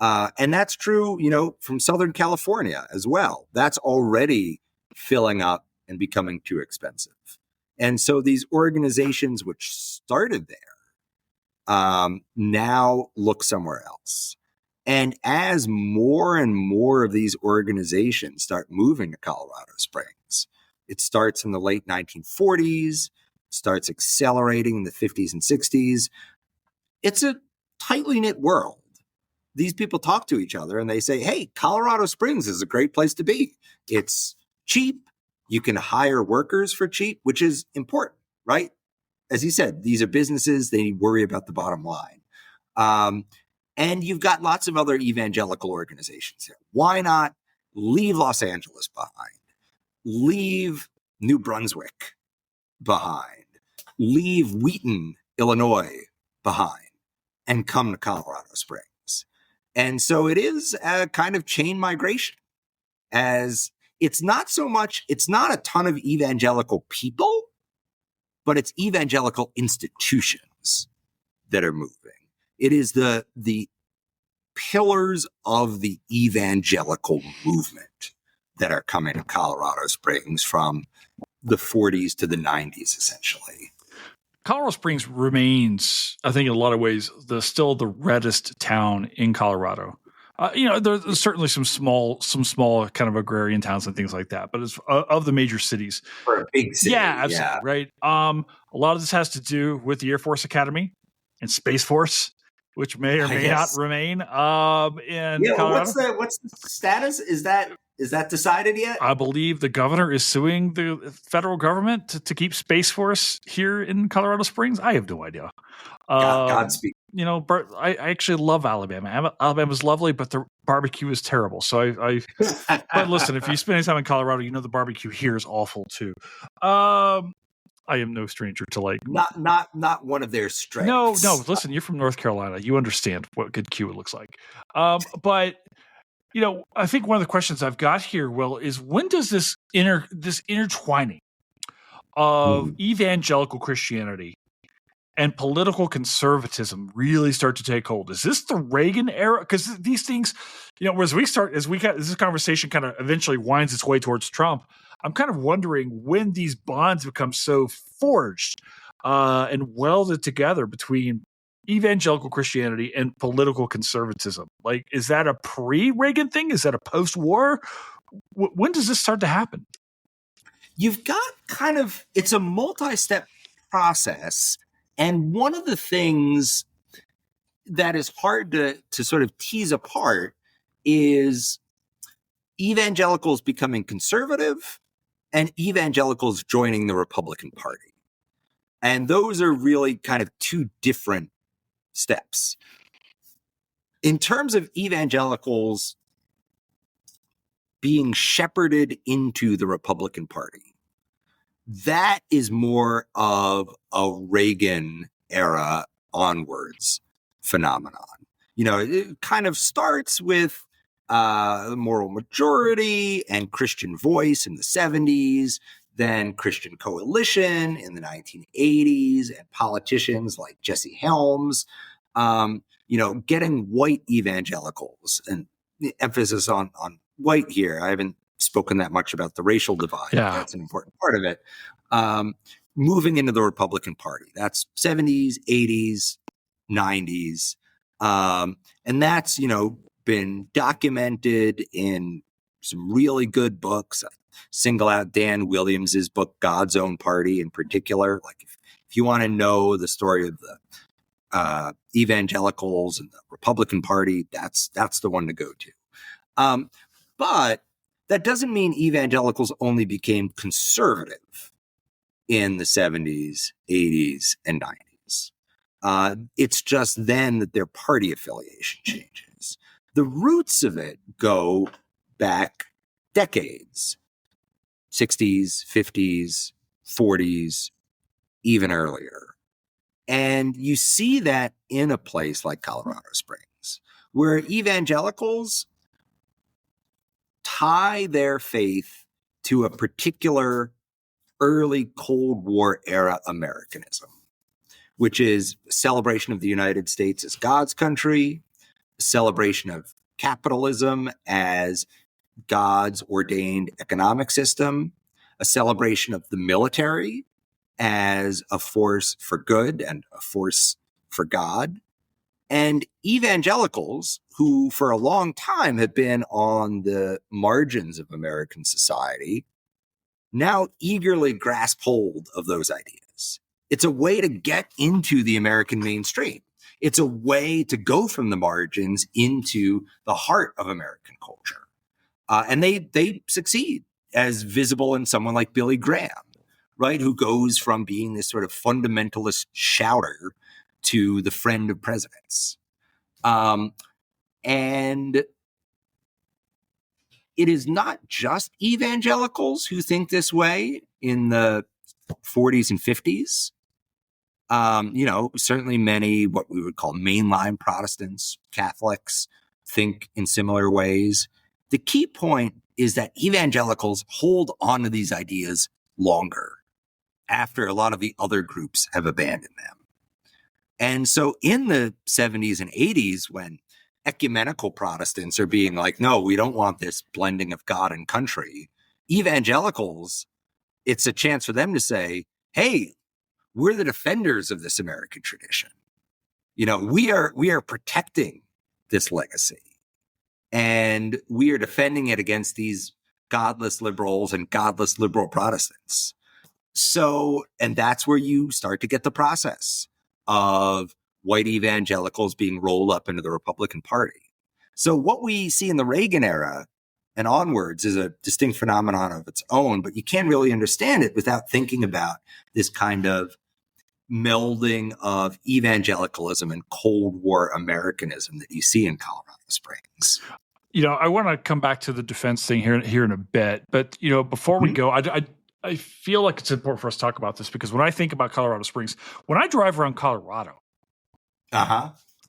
And that's true, from Southern California as well. That's already filling up and becoming too expensive. And so these organizations which started there now look somewhere else. And as more and more of these organizations start moving to Colorado Springs, it starts in the late 1940s, starts accelerating in the 50s and 60s. It's a tightly knit world. These people talk to each other and they say, hey, Colorado Springs is a great place to be. It's cheap. You can hire workers for cheap, which is important, right? As you said, these are businesses. They worry about the bottom line. And you've got lots of other evangelical organizations here. Why not leave Los Angeles behind? Leave New Brunswick behind. Leave Wheaton, Illinois behind and come to Colorado Springs. And so it is a kind of chain migration, as it's not a ton of evangelical people, but it's evangelical institutions that are moving. It is the pillars of the evangelical movement that are coming to Colorado Springs from the 40s to the 90s, essentially. Colorado Springs remains, I think, in a lot of ways, still the reddest town in Colorado. There's certainly some small kind of agrarian towns and things like that, but it's of the major cities. For a big city, yeah, absolutely, right. A lot of this has to do with the Air Force Academy and Space Force, which may or may not remain in Colorado. What's the status? Is that decided yet? I believe the governor is suing the federal government to keep Space Force here in Colorado Springs. I have no idea. Godspeed. I actually love Alabama. Alabama's lovely, but the barbecue is terrible. So but listen, if you spend any time in Colorado, the barbecue here is awful too. I am no stranger to not one of their strengths. No. Listen, you're from North Carolina. You understand what good Q looks like. But I think one of the questions I've got here, Will, is when does this intertwining of evangelical Christianity and political conservatism really start to take hold? Is this the Reagan era? Because these things, as this conversation kind of eventually winds its way towards Trump, I'm kind of wondering when these bonds become so forged and welded together between evangelical Christianity and political conservatism. Like, is that a pre-Reagan thing? Is that a post-war? When does this start to happen? You've got it's a multi-step process. And one of the things that is hard to sort of tease apart is evangelicals becoming conservative and evangelicals joining the Republican Party. And those are really kind of two different steps. In terms of evangelicals being shepherded into the Republican Party, that is more of a Reagan era onwards phenomenon. It kind of starts with the moral majority and Christian voice in the 70s, then Christian coalition in the 1980s, and politicians like Jesse Helms, getting white evangelicals, and the emphasis on white here. I haven't spoken that much about the racial divide. Yeah. That's an important part of it. Moving into the Republican Party. That's 70s, 80s, 90s. And that's, been documented in some really good books. I single out Dan Williams's book, God's Own Party, in particular. Like, if you want to know the story of the evangelicals and the Republican Party, that's the one to go to. But that doesn't mean evangelicals only became conservative in the 70s, 80s, and 90s. It's just then that their party affiliation changes. The roots of it go back decades, 60s, 50s, 40s, even earlier. And you see that in a place like Colorado Springs, where evangelicals tie their faith to a particular early Cold War era Americanism, which is a celebration of the United States as God's country, a celebration of capitalism as God's ordained economic system, a celebration of the military as a force for good and a force for God. And evangelicals, who for a long time have been on the margins of American society, now eagerly grasp hold of those ideas. It's a way to get into the American mainstream. It's a way to go from the margins into the heart of American culture. And they succeed, as visible in someone like Billy Graham, right? Who goes from being this sort of fundamentalist shouter to the friend of presidents. And it is not just evangelicals who think this way in the 40s and 50s. Certainly many what we would call mainline Protestants, Catholics, think in similar ways. The key point is that evangelicals hold on to these ideas longer after a lot of the other groups have abandoned them. And so in the 70s and 80s, when ecumenical Protestants are being like, no, we don't want this blending of God and country, evangelicals, it's a chance for them to say, hey, we're the defenders of this American tradition. We are protecting this legacy, and we are defending it against these godless liberals and godless liberal Protestants. So, and that's where you start to get the process of white evangelicals being rolled up into the Republican Party. So what we see in the Reagan era and onwards is a distinct phenomenon of its own, but you can't really understand it without thinking about this kind of melding of evangelicalism and Cold War Americanism that you see in Colorado Springs. I want to come back to the defense thing here in a bit, but before we go, I feel like it's important for us to talk about this, because when I think about Colorado Springs, when I drive around Colorado,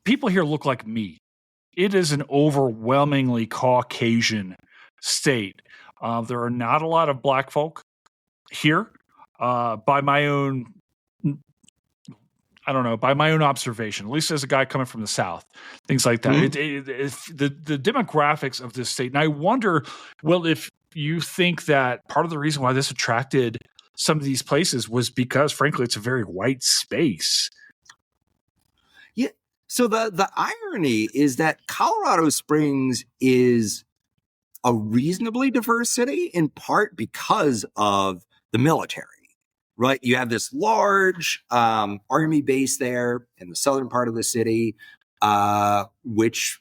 people here look like me. It is an overwhelmingly Caucasian state. There are not a lot of black folk here. By my own observation, at least as a guy coming from the South, things like that. Mm-hmm. The demographics of this state. And I wonder, well, if you think that part of the reason why this attracted some of these places was because, frankly, it's a very white space. Yeah. So the irony is that Colorado Springs is a reasonably diverse city, in part because of the military. Right, you have this large army base there in the southern part of the city, which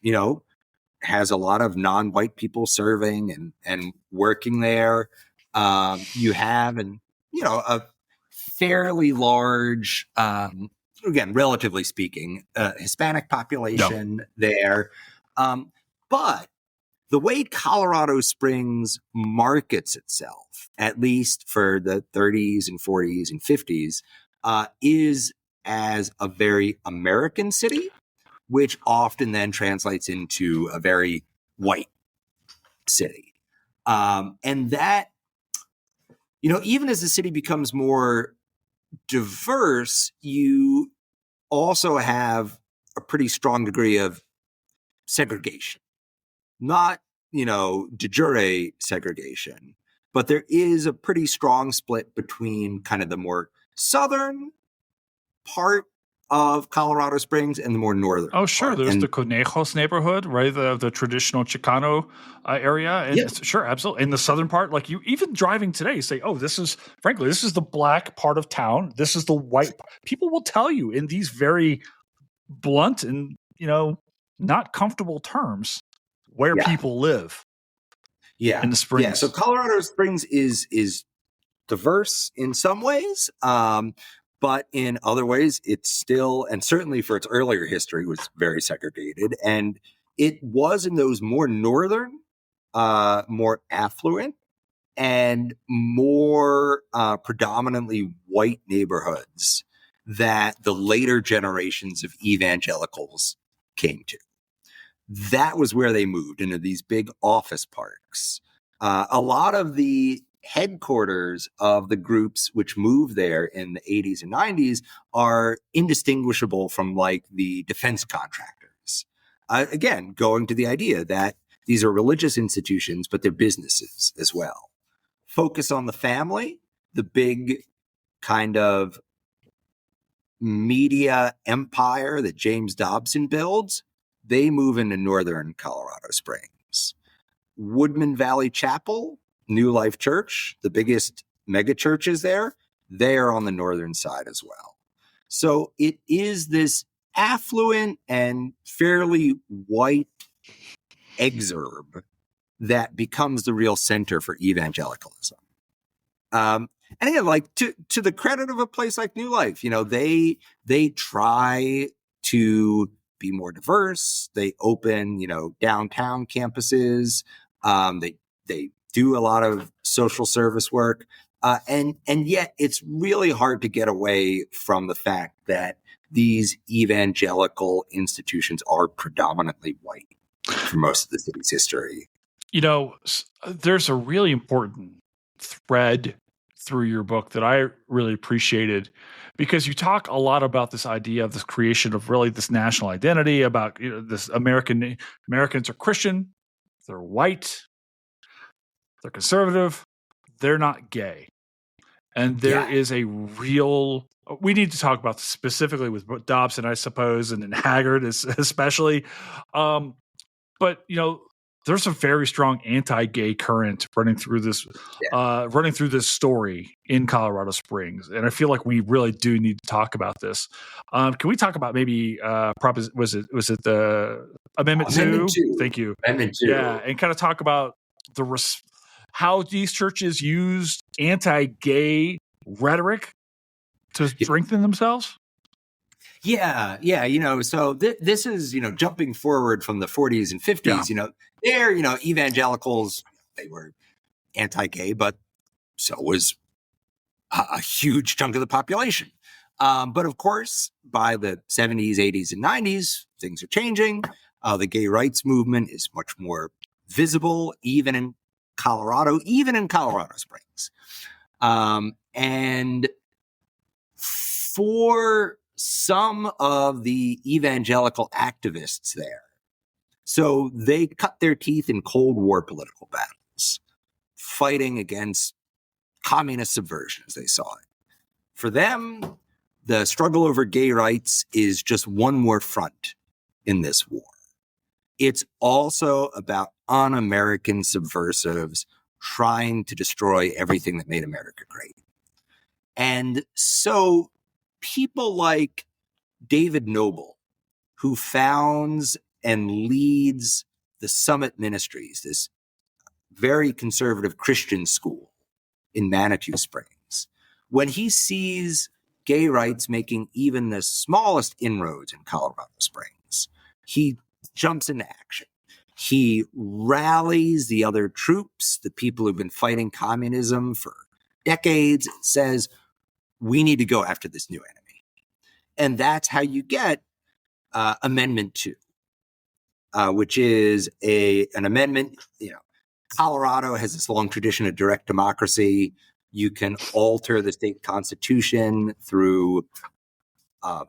has a lot of non-white people serving and working there. You have a fairly large, again, relatively speaking, Hispanic population there, but the way Colorado Springs markets itself, at least for the 30s and 40s and 50s, is as a very American city, which often then translates into a very white city. And that, even as the city becomes more diverse, you also have a pretty strong degree of segregation. Not, de jure segregation, but there is a pretty strong split between kind of the more southern part of Colorado Springs and the more northern. Oh, sure. There's the Conejos neighborhood, right? The traditional Chicano area. And sure, absolutely. In the southern part, like you even driving today, you say, oh, this is the black part of town. This is the white. People will tell you in these very blunt and, not comfortable terms where people live. Yeah. In the Springs. Yeah. So Colorado Springs is diverse in some ways, but in other ways, it's still, and certainly for its earlier history, was very segregated. And it was in those more northern, more affluent, and more predominantly white neighborhoods that the later generations of evangelicals came to. That was where they moved, into these big office parks. A lot of the headquarters of the groups which moved there in the 80s and 90s are indistinguishable from like the defense contractors. Again, going to the idea that these are religious institutions, but they're businesses as well. Focus on the family, the big kind of media empire that James Dobson builds. They move into northern Colorado Springs. Woodman Valley Chapel, New Life Church, the biggest mega churches there, they are on the northern side as well. So it is this affluent and fairly white exurb that becomes the real center for evangelicalism. And again, like to the credit of a place like New Life, they try to be more diverse. They open, downtown campuses. They do a lot of social service work. And yet it's really hard to get away from the fact that these evangelical institutions are predominantly white for most of the city's history. There's a really important thread through your book that I really appreciated, because you talk a lot about this idea of this creation of really this national identity, about this Americans are Christian, they're white, they're conservative, they're not gay. And there is a real, we need to talk about this specifically with Dobson, I suppose, and Haggard especially. But there's a very strong anti-gay current running through this story in Colorado Springs, and I feel like we really do need to talk about this. Can we talk about maybe was it the Amendment 2? Thank you. Amendment 2. Yeah, and kind of talk about how these churches used anti-gay rhetoric to strengthen themselves. Yeah. So this is, jumping forward from the 40s and 50s, they're, evangelicals, they were anti-gay, but so was a huge chunk of the population. But of course, by the 70s, 80s, and 90s, things are changing. The gay rights movement is much more visible, even in Colorado Springs. And for some of the evangelical activists there, so they cut their teeth in Cold War political battles, fighting against communist subversion as they saw it. For them, the struggle over gay rights is just one more front in this war. It's also about un-American subversives trying to destroy everything that made America great. And so people like David Noble, who founds and leads the Summit Ministries, this very conservative Christian school in Manitou Springs, when he sees gay rights making even the smallest inroads in Colorado Springs, he jumps into action. He rallies the other troops, the people who've been fighting communism for decades, and says, we need to go after this new enemy. And that's how you get Amendment 2, which is an amendment. Colorado has this long tradition of direct democracy. You can alter the state constitution through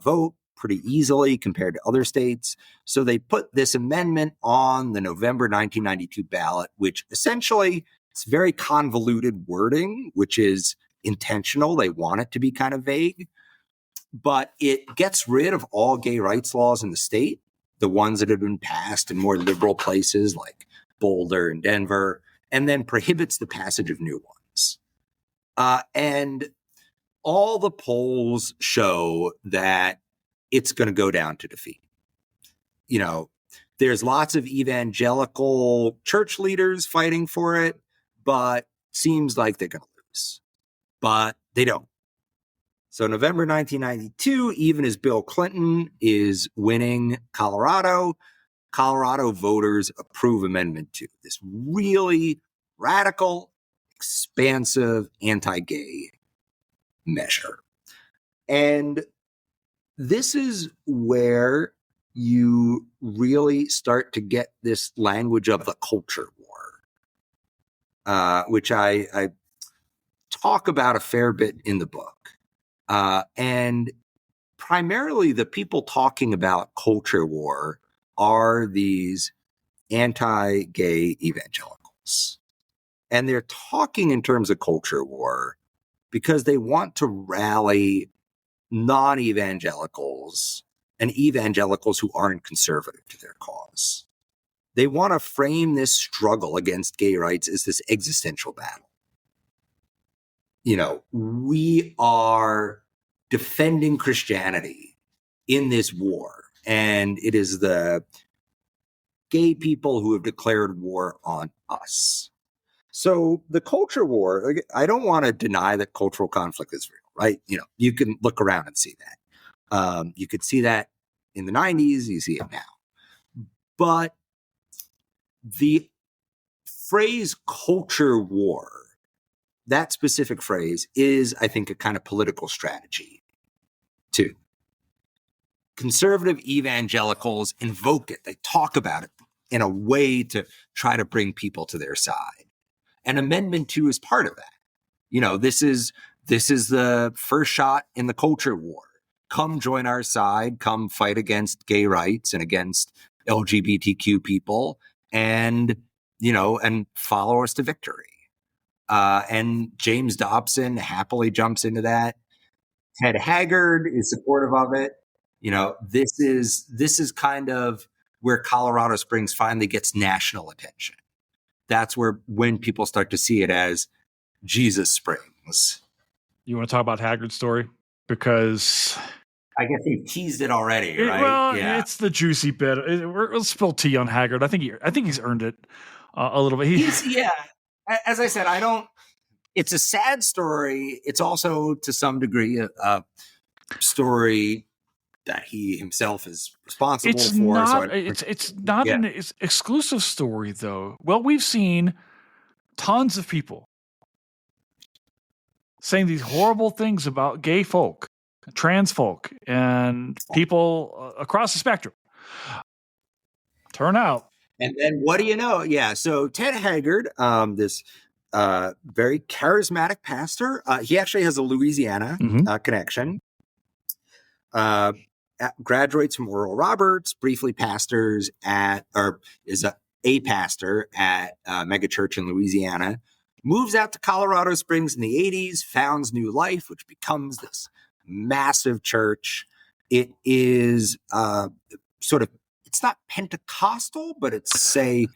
vote pretty easily compared to other states. So they put this amendment on the November 1992 ballot, which essentially it's very convoluted wording, which is intentional. They want it to be kind of vague, but it gets rid of all gay rights laws in the state, the ones that have been passed in more liberal places like Boulder and Denver, and then prohibits the passage of new ones. And all the polls show that it's going to go down to defeat. There's lots of evangelical church leaders fighting for it, but seems like they're going to lose. But they don't. So November 1992, even as Bill Clinton is winning Colorado voters approve Amendment 2, this really radical, expansive, anti-gay measure. And this is where you really start to get this language of the culture war, which I talk about a fair bit in the book. And primarily the people talking about culture war are these anti-gay evangelicals. And they're talking in terms of culture war because they want to rally non-evangelicals and evangelicals who aren't conservative to their cause. They want to frame this struggle against gay rights as this existential battle. You know, we are defending Christianity in this war, and it is the gay people who have declared war on us. So the culture war, I don't want to deny that cultural conflict is real, right? You know, you can look around and see that. You could see that in the 90s, you see it now. But the phrase culture war, that specific phrase, is, I think, a kind of political strategy too. Conservative evangelicals invoke it. They talk about it in a way to try to bring people to their side. And Amendment 2 is part of that. You know, this is the first shot in the culture war. Come join our side, come fight against gay rights and against LGBTQ people, and, you know, and follow us to victory. And James Dobson happily jumps into that. Ted Haggard is supportive of it. You know, this is kind of where Colorado Springs finally gets national attention. That's when people start to see it as Jesus Springs. You want to talk about Haggard's story? Because I guess he teased it already, right? Well, yeah. It's the juicy bit. We'll spill tea on Haggard. I think he's earned it a little bit. Yeah. As I said, it's a sad story. It's also, to some degree, a story that he himself is responsible for. It's not an exclusive story, though. Well, we've seen tons of people saying these horrible things about gay folk, trans folk, and people across the spectrum. Turn out. And then what do you know? Yeah. So Ted Haggard, this very charismatic pastor, he actually has a Louisiana connection. Graduates from Oral Roberts, briefly pastors is a pastor at a megachurch in Louisiana, moves out to Colorado Springs in the 80s, founds New Life, which becomes this massive church. It is sort of, it's not Pentecostal, but it's, say,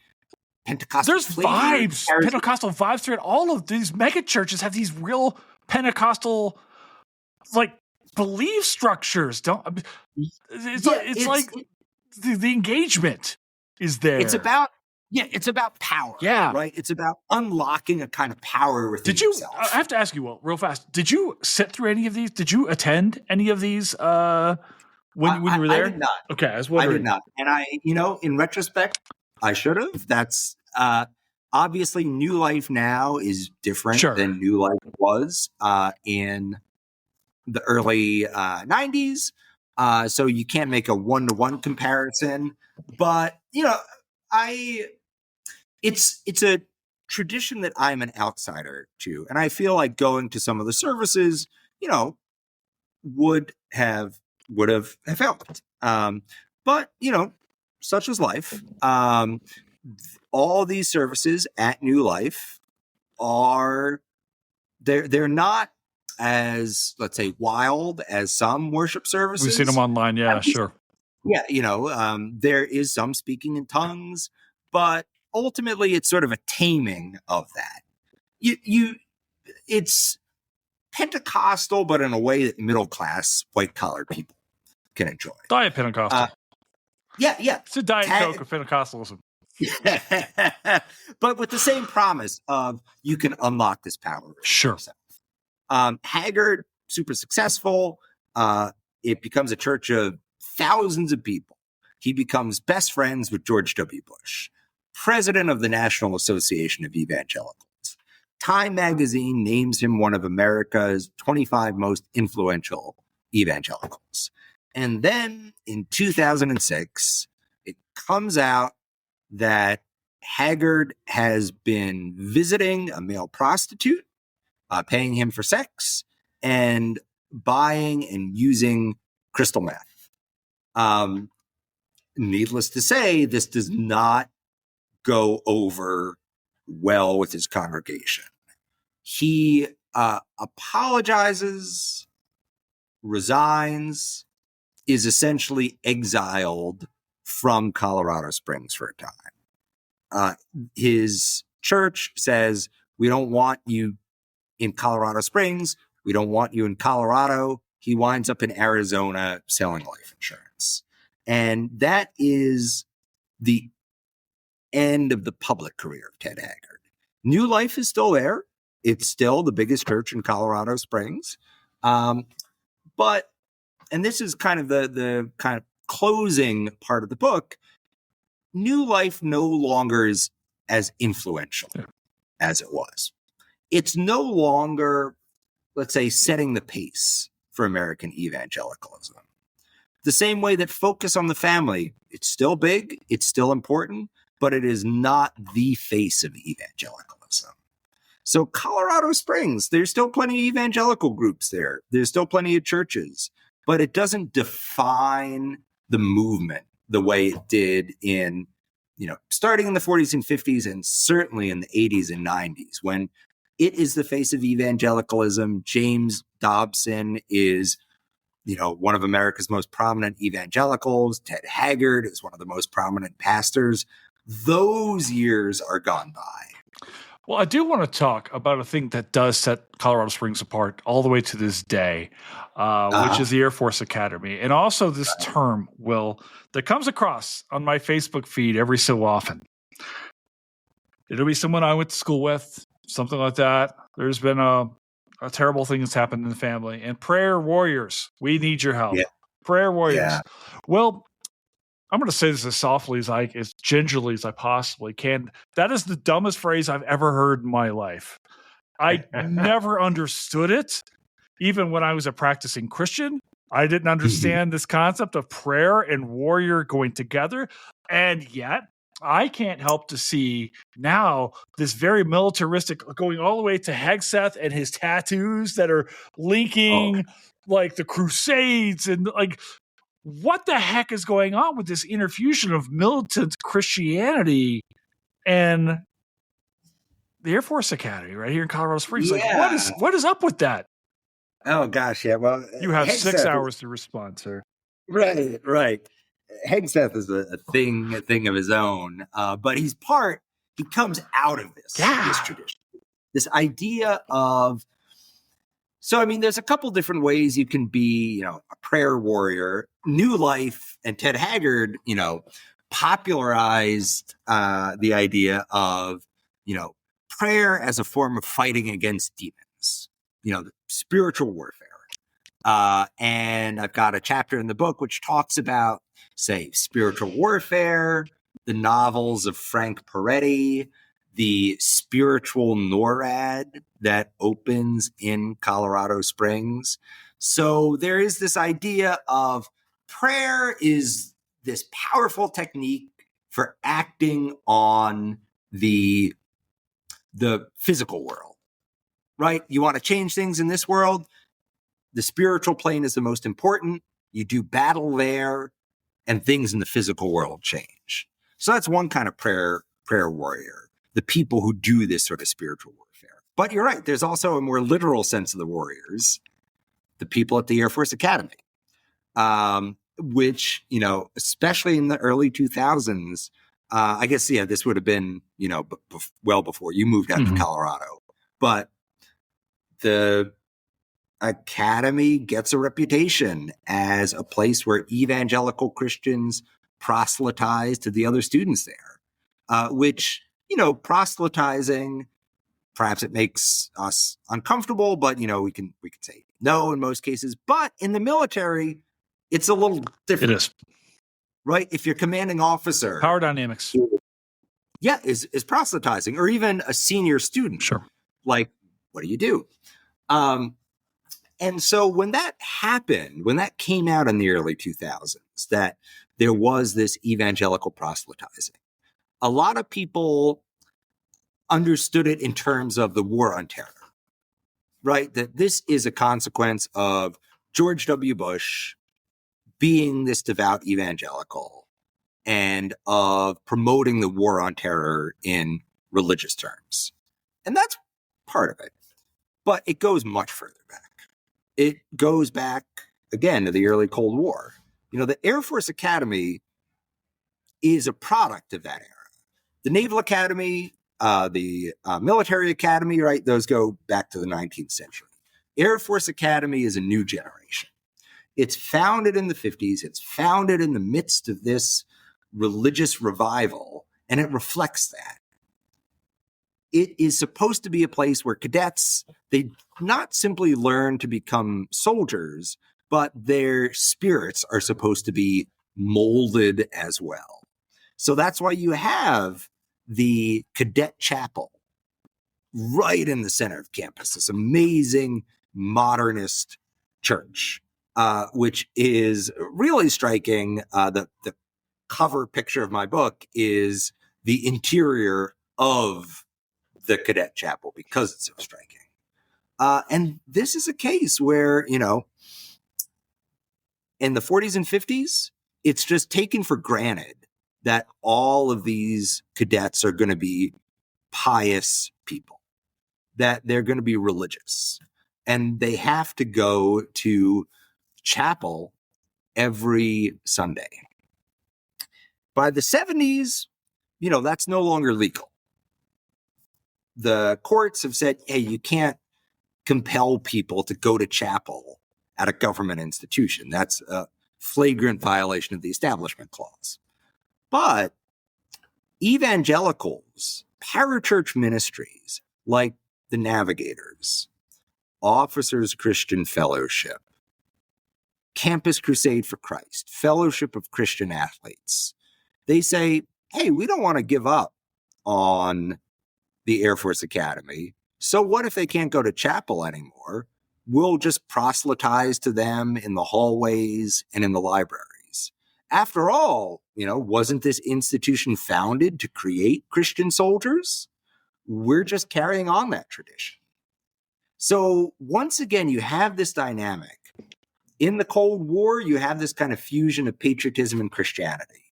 Pentecostal. There's vibes, Pentecostal vibes through it. All of these megachurches have these real Pentecostal, like, belief structures. The engagement is there. It's about power. Yeah. Right. It's about unlocking a kind of power within yourself. I have to ask you, Will, real fast. Did you sit through any of these? Did you attend any of these when you were there? I did not. Okay, I was wondering. I did not. And in retrospect, I should have. That's obviously New Life now is different than New Life was in the early 90s. So you can't make a one-to-one comparison, but it's a tradition that I'm an outsider to. And I feel like going to some of the services, would have helped. But such is life. All these services at New Life they're not as, let's say, wild as some worship services. We've seen them online. Yeah, sure. Yeah. There is some speaking in tongues, but ultimately it's sort of a taming of that. It's Pentecostal, but in a way that middle-class white-collar people can enjoy. Diet Pentecostal. Yeah. It's a Diet Coke of Pentecostalism. But with the same promise of you can unlock this power. Sure. Yourself. Haggard, super successful. It becomes a church of thousands of people. He becomes best friends with George W. Bush, president of the National Association of Evangelicals. Time magazine names him one of America's 25 most influential evangelicals. And then in 2006, it comes out that Haggard has been visiting a male prostitute, paying him for sex, and buying and using crystal meth. Needless to say, this does not go over well with his congregation. He apologizes, resigns, is essentially exiled from Colorado Springs for a time. His church says, we don't want you in Colorado Springs. We don't want you in Colorado. He winds up in Arizona selling life insurance. And that is the end of the public career of Ted Haggard. New Life is still there. It's still the biggest church in Colorado Springs. But, and this is kind of the kind of closing part of the book, New Life no longer is as influential as it was. It's no longer, let's say, setting the pace for American evangelicalism. The same way that Focus on the Family, it's still big, it's still important, but it is not the face of evangelicalism. So Colorado Springs, there's still plenty of evangelical groups there. There's still plenty of churches, but it doesn't define the movement the way it did in, starting in the 40s and 50s and certainly in the 80s and 90s, when it is the face of evangelicalism. James Dobson is, one of America's most prominent evangelicals. Ted Haggard is one of the most prominent pastors. Those years are gone by. Well, I do want to talk about a thing that does set Colorado Springs apart all the way to this day, which is the Air Force Academy. And also this term, Will, that comes across on my Facebook feed every so often. It'll be someone I went to school with, something like that. There's been a terrible thing that's happened in the family. And prayer warriors, we need your help. Yeah. Prayer warriors. Yeah. Well, I'm going to say this as softly as gingerly as I possibly can. That is the dumbest phrase I've ever heard in my life. I never understood it. Even when I was a practicing Christian, I didn't understand this concept of prayer and warrior going together. And yet I can't help to see now this very militaristic going all the way to Hegseth and his tattoos that are linking like the Crusades and like, what the heck is going on with this interfusion of militant Christianity and the Air Force Academy right here in Colorado Springs? Yeah. Like, what is up with that? Oh gosh, yeah. Well, you have 6 hours to respond, sir. Right. Hegseth is a thing of his own, but he comes out of this tradition, this idea of. So, there's a couple different ways you can be, a prayer warrior. New Life and Ted Haggard, popularized the idea of, prayer as a form of fighting against demons, the spiritual warfare. And I've got a chapter in the book which talks about, say, spiritual warfare, the novels of Frank Peretti, the spiritual NORAD that opens in Colorado Springs. So there is this idea of prayer is this powerful technique for acting on the physical world, right? You want to change things in this world. The spiritual plane is the most important. You do battle there and things in the physical world change. So that's one kind of prayer warrior. The people who do this sort of spiritual warfare. But you're right. There's also a more literal sense of the warriors, the people at the Air Force Academy, which, especially in the early 2000s, I guess, this would have been, well before you moved out to Colorado. But the Academy gets a reputation as a place where evangelical Christians proselytize to the other students there, which, proselytizing, perhaps it makes us uncomfortable, but, we can say no in most cases. But in the military, it's a little different. It is. Right? If your commanding officer... Power dynamics. Yeah, is proselytizing, or even a senior student. Sure. Like, what do you do? And so when that happened, when that came out in the early 2000s, that there was this evangelical proselytizing, a lot of people understood it in terms of the war on terror, right? That this is a consequence of George W. Bush being this devout evangelical and of promoting the war on terror in religious terms. And that's part of it. But it goes much further back. It goes back, again, to the early Cold War. The Air Force Academy is a product of that era. The Naval Academy, the Military Academy, right? Those go back to the 19th century. Air Force Academy is a new generation. It's founded in the 50s. It's founded in the midst of this religious revival, and it reflects that. It is supposed to be a place where cadets, they not simply learn to become soldiers, but their spirits are supposed to be molded as well. So that's why you have the cadet chapel right in the center of campus, this amazing modernist church, which is really striking. The cover picture of my book is the interior of the cadet chapel because it's so striking. And this is a case where, in the 40s and 50s, it's just taken for granted that all of these cadets are going to be pious people, that they're going to be religious, and they have to go to chapel every Sunday. By the 70s, that's no longer legal. The courts have said, hey, you can't compel people to go to chapel at a government institution. That's a flagrant violation of the Establishment Clause. But evangelicals, parachurch ministries like the Navigators, Officers Christian Fellowship, Campus Crusade for Christ, Fellowship of Christian Athletes, they say, hey, we don't want to give up on the Air Force Academy. So what if they can't go to chapel anymore? We'll just proselytize to them in the hallways and in the libraries. After all, wasn't this institution founded to create Christian soldiers? We're just carrying on that tradition. So once again, you have this dynamic. In the Cold War, you have this kind of fusion of patriotism and Christianity.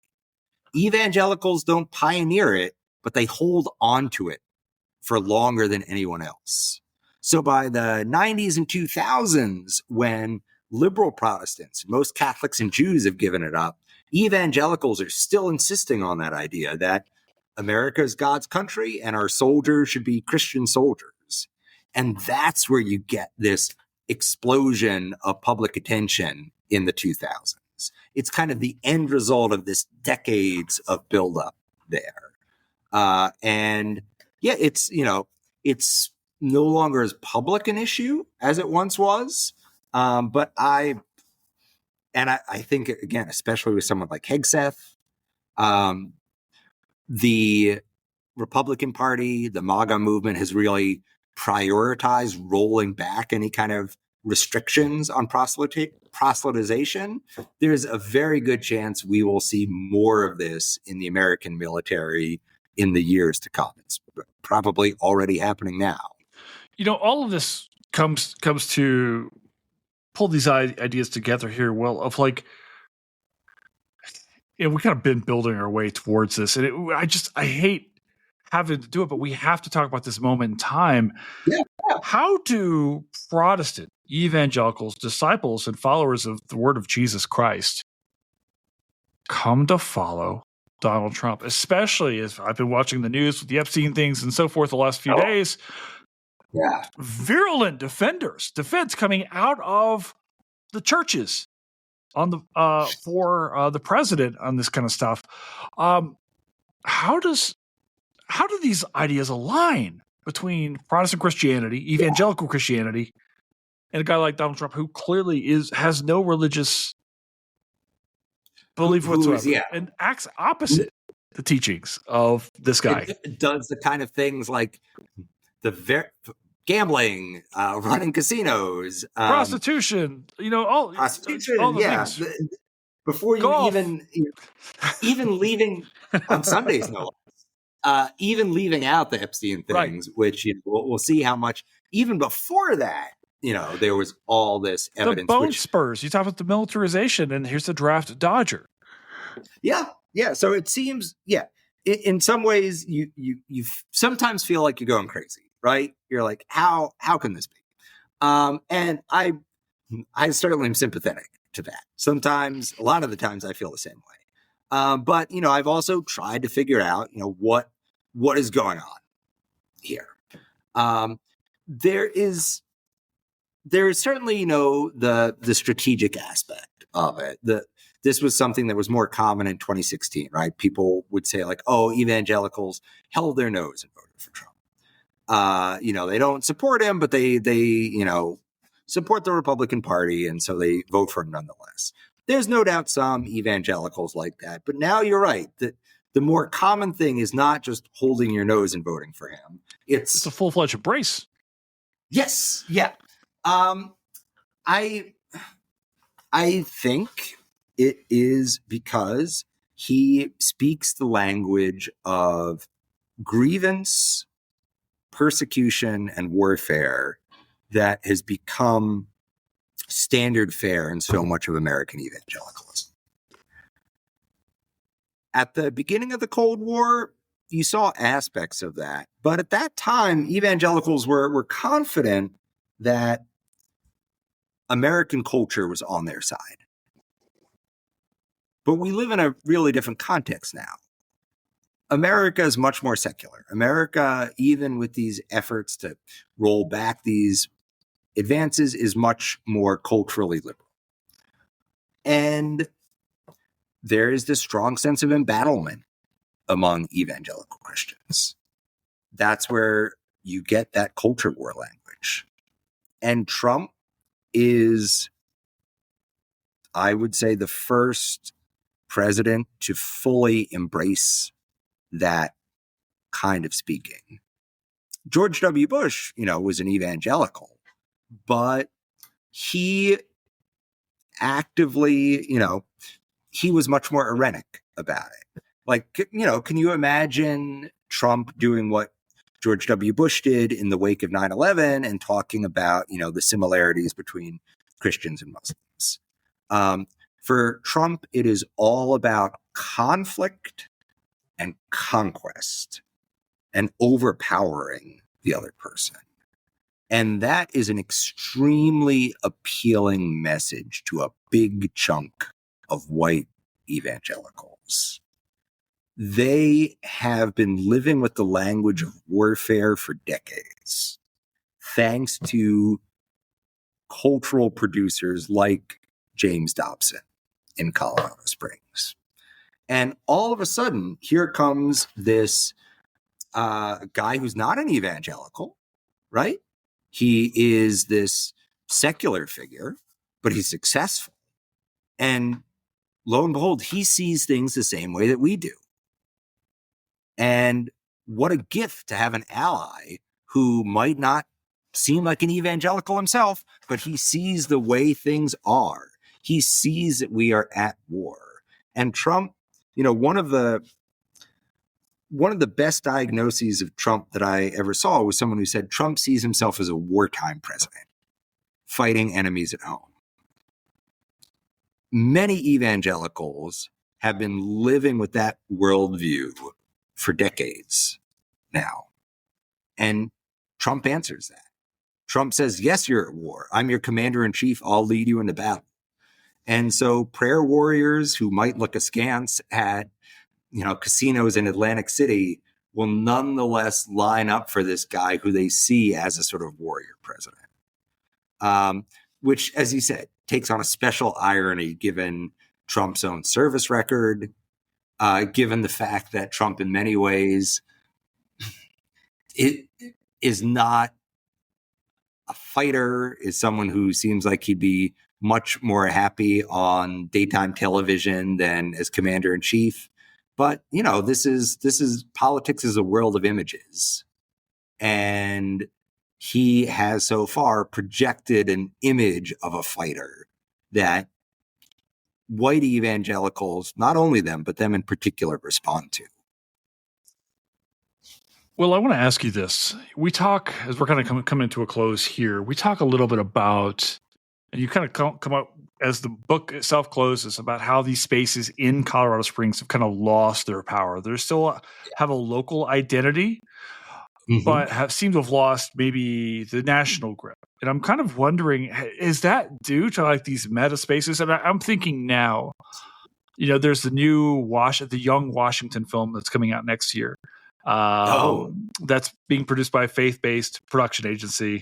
Evangelicals don't pioneer it, but they hold on to it for longer than anyone else. So by the 90s and 2000s, when liberal Protestants, most Catholics and Jews have given it up, evangelicals are still insisting on that idea that America is God's country and our soldiers should be Christian soldiers. And that's where you get this explosion of public attention in the 2000s. It's kind of the end result of this decades of buildup there. And yeah, it's no longer as public an issue as it once was. But I think, again, especially with someone like Hegseth, the Republican Party, the MAGA movement has really prioritized rolling back any kind of restrictions on proselytization. There's a very good chance we will see more of this in the American military in the years to come. It's probably already happening now. All of this comes to pull these ideas together here, Will, of like, we kind of been building our way towards this. And I hate having to do it, but we have to talk about this moment in time. Yeah. How do Protestant evangelicals, disciples, and followers of the word of Jesus Christ come to follow Donald Trump, especially as I've been watching the news with the Epstein things and so forth the last few days? Yeah. Virulent defense coming out of the churches on the for the president on this kind of stuff. How do these ideas align between Protestant Christianity, evangelical Christianity, and a guy like Donald Trump, who clearly has no religious belief whatsoever, and acts opposite the teachings of this guy? It does the kind of things like gambling, running casinos, prostitution, all prostitution. the Yeah, things. before you Golf. even leaving on Sundays, no less. Even leaving out the Epstein things, right, which we'll see how much. Even before that, there was all this evidence. The bone spurs. You talk about the militarization, and here's the draft dodger. Yeah. So it seems, in some ways, you sometimes feel like you're going crazy, right? You're like, how can this be? And I certainly am sympathetic to that. Sometimes, a lot of the times, I feel the same way. But I've also tried to figure out, what is going on here. There is certainly, the strategic aspect of it. This was something that was more common in 2016, right? People would say like, oh, evangelicals held their nose and voted for Trump. They don't support him, but they support the Republican Party, and so they vote for him nonetheless. There's no doubt some evangelicals like that, but now you're right that the more common thing is not just holding your nose and voting for him. It's a full-fledged embrace. Yes. Yeah. I think it is because he speaks the language of grievance, persecution, and warfare that has become standard fare in so much of American evangelicalism. At the beginning of the Cold War, you saw aspects of that. But at that time, evangelicals were confident that American culture was on their side. But we live in a really different context now. America is much more secular. America, even with these efforts to roll back these advances, is much more culturally liberal. And there is this strong sense of embattlement among evangelical Christians. That's where you get that culture war language. And Trump is, I would say, the first president to fully embrace that kind of speaking. George W. Bush, was an evangelical, but he actively, he was much more erratic about it. Like, can you imagine Trump doing what George W. Bush did in the wake of 9/11 and talking about, the similarities between Christians and Muslims? For Trump, it is all about conflict and conquest and overpowering the other person. And that is an extremely appealing message to a big chunk of white evangelicals. They have been living with the language of warfare for decades, thanks to cultural producers like James Dobson in Colorado Springs. And all of a sudden, here comes this guy who's not an evangelical, right? He is this secular figure, but he's successful. And lo and behold, he sees things the same way that we do. And what a gift to have an ally who might not seem like an evangelical himself, but he sees the way things are. He sees that we are at war. And Trump, one of the best diagnoses of Trump that I ever saw was someone who said Trump sees himself as a wartime president, fighting enemies at home. Many evangelicals have been living with that worldview for decades now. And Trump answers that. Trump says, yes, you're at war. I'm your commander in chief. I'll lead you into battle. And so prayer warriors who might look askance at, casinos in Atlantic City will nonetheless line up for this guy who they see as a sort of warrior president. Which, as you said, takes on a special irony given Trump's own service record, given the fact that Trump in many ways it is not a fighter, is someone who seems like he'd be much more happy on daytime television than as commander in chief. But, this is politics is a world of images. And he has so far projected an image of a fighter that white evangelicals, not only them, but them in particular, respond to. Well, I want to ask you this. We talk, as we're kind of coming to a close here, we talk a little bit about, and you kind of come up as the book itself closes, about how these spaces in Colorado Springs have kind of lost their power. They still have a local identity, but seem to have lost maybe the national grip. And I'm kind of wondering, is that due to like these meta spaces? And I'm thinking now, there's the new the Young Washington film that's coming out next year. That's being produced by a faith-based production agency.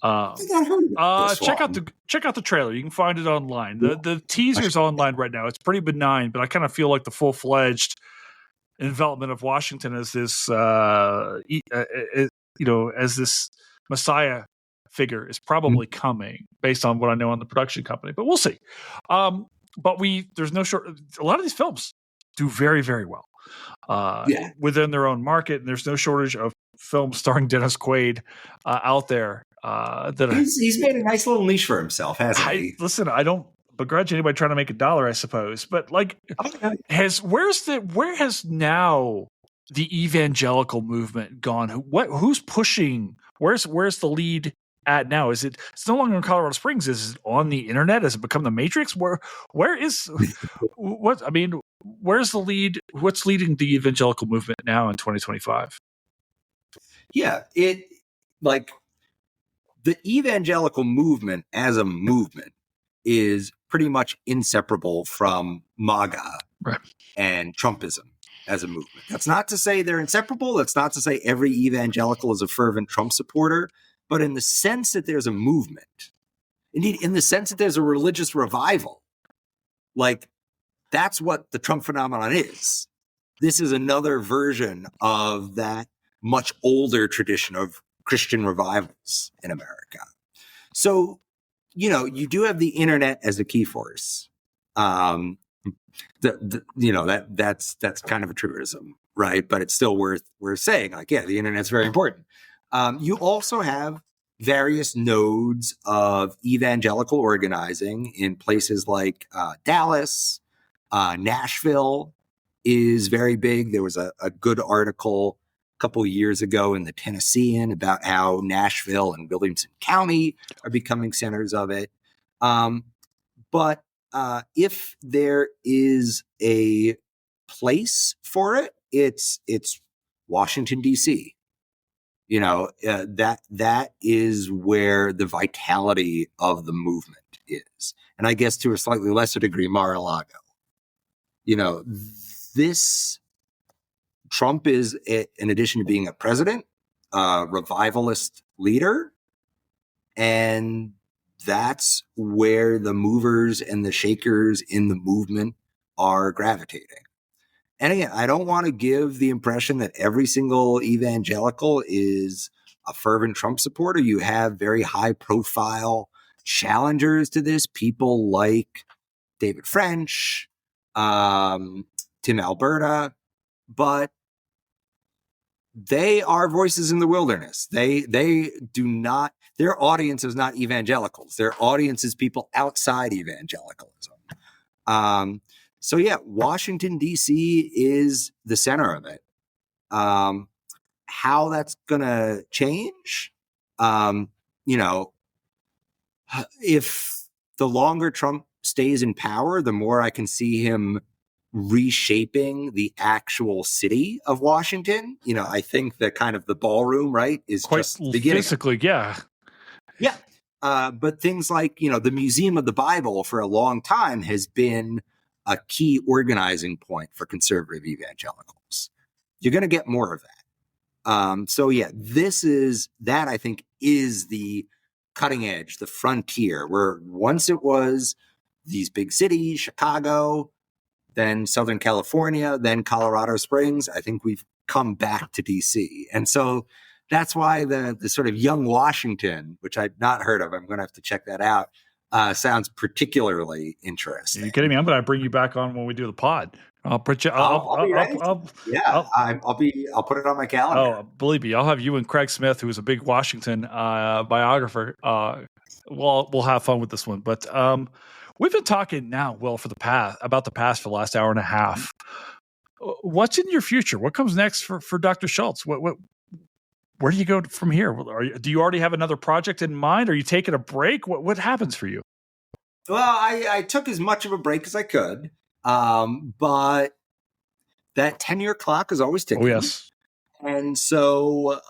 Check out the trailer. You can find it online. The teaser's online right now. It's pretty benign, but I kind of feel like the full-fledged development of Washington as this, as this Messiah figure is probably coming, based on what I know on the production company. But we'll see. But there's no short. A lot of these films do very, very well within their own market, and there's no shortage of films starring Dennis Quaid out there. He's made a nice little niche for himself, hasn't he? Listen, I don't begrudge anybody trying to make $1, I suppose, but like, where has now the evangelical movement gone? Who's pushing? Where's the lead at now? It's no longer in Colorado Springs. Is it on the internet? Has it become the Matrix? Where's the lead? What's leading the evangelical movement now in 2025? Yeah, the evangelical movement as a movement is pretty much inseparable from MAGA and Trumpism as a movement. That's not to say they're inseparable. That's not to say every evangelical is a fervent Trump supporter, but in the sense that there's a movement, indeed, in the sense that there's a religious revival, like that's what the Trump phenomenon is. This is another version of that much older tradition of Christian revivals in America. So, you do have the internet as a key force. That's kind of a truism, right? But it's still worth saying. Like, yeah, the internet's very important. You also have various nodes of evangelical organizing in places like Dallas, Nashville is very big. There was a good article a couple of years ago in the Tennessean about how Nashville and Williamson County are becoming centers of it. But if there is a place for it, it's Washington, D.C. That is where the vitality of the movement is. And I guess to a slightly lesser degree, Mar-a-Lago. Trump is, in addition to being a president, a revivalist leader. And that's where the movers and the shakers in the movement are gravitating. And again, I don't want to give the impression that every single evangelical is a fervent Trump supporter. You have very high profile challengers to this, people like David French, Tim Alberta, but they are voices in the wilderness. They do not, their audience is not evangelicals. Their audience is people outside evangelicalism. So yeah, Washington, D.C. is the center of it. How that's going to change, if the longer Trump stays in power, the more I can see him reshaping the actual city of Washington. I think that kind of the ballroom, right, is quite just beginning. Physically, yeah. Yeah. But things like, the Museum of the Bible for a long time has been a key organizing point for conservative evangelicals. You're going to get more of that. So yeah, that I think is the cutting edge, the frontier, where once it was these big cities, Chicago, then Southern California, then Colorado Springs, I think we've come back to DC. And so that's why the sort of Young Washington, which I'd not heard of, I'm going to have to check that out, sounds particularly interesting. Are you kidding me? I'm going to bring you back on when we do the pod. I'll put you. I'll be ready. Yeah, I'll, I'll put it on my calendar. oh, believe me, I'll have you and Craig Smith, who is a big Washington biographer. We'll have fun with this one. But we've been talking now, Will, for the past for the last hour and a half. What's in your future? What comes next for Dr. Schultz? Where do you go from here? Do you already have another project in mind? Are you taking a break? What happens for you? Well, I took as much of a break as I could, but that 10-year clock is always ticking. Oh, yes. And so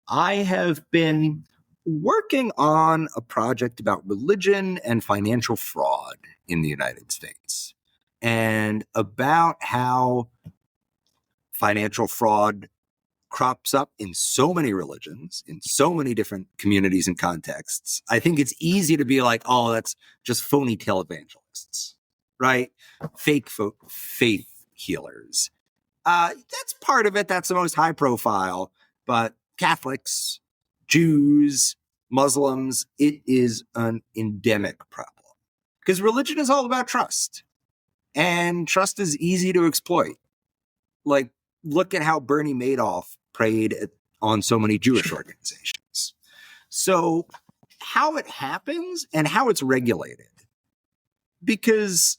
I have been working on a project about religion and financial fraud in the United States, and about how financial fraud crops up in so many religions, in so many different communities and contexts. I think it's easy to be like, oh, that's just phony televangelists, right? Fake faith healers. That's part of it. That's the most high profile. But Catholics, Jews, Muslims, it is an endemic problem. Because religion is all about trust. And trust is easy to exploit. Like, look at how Bernie Madoff preyed on so many Jewish organizations. So how it happens and how it's regulated. Because,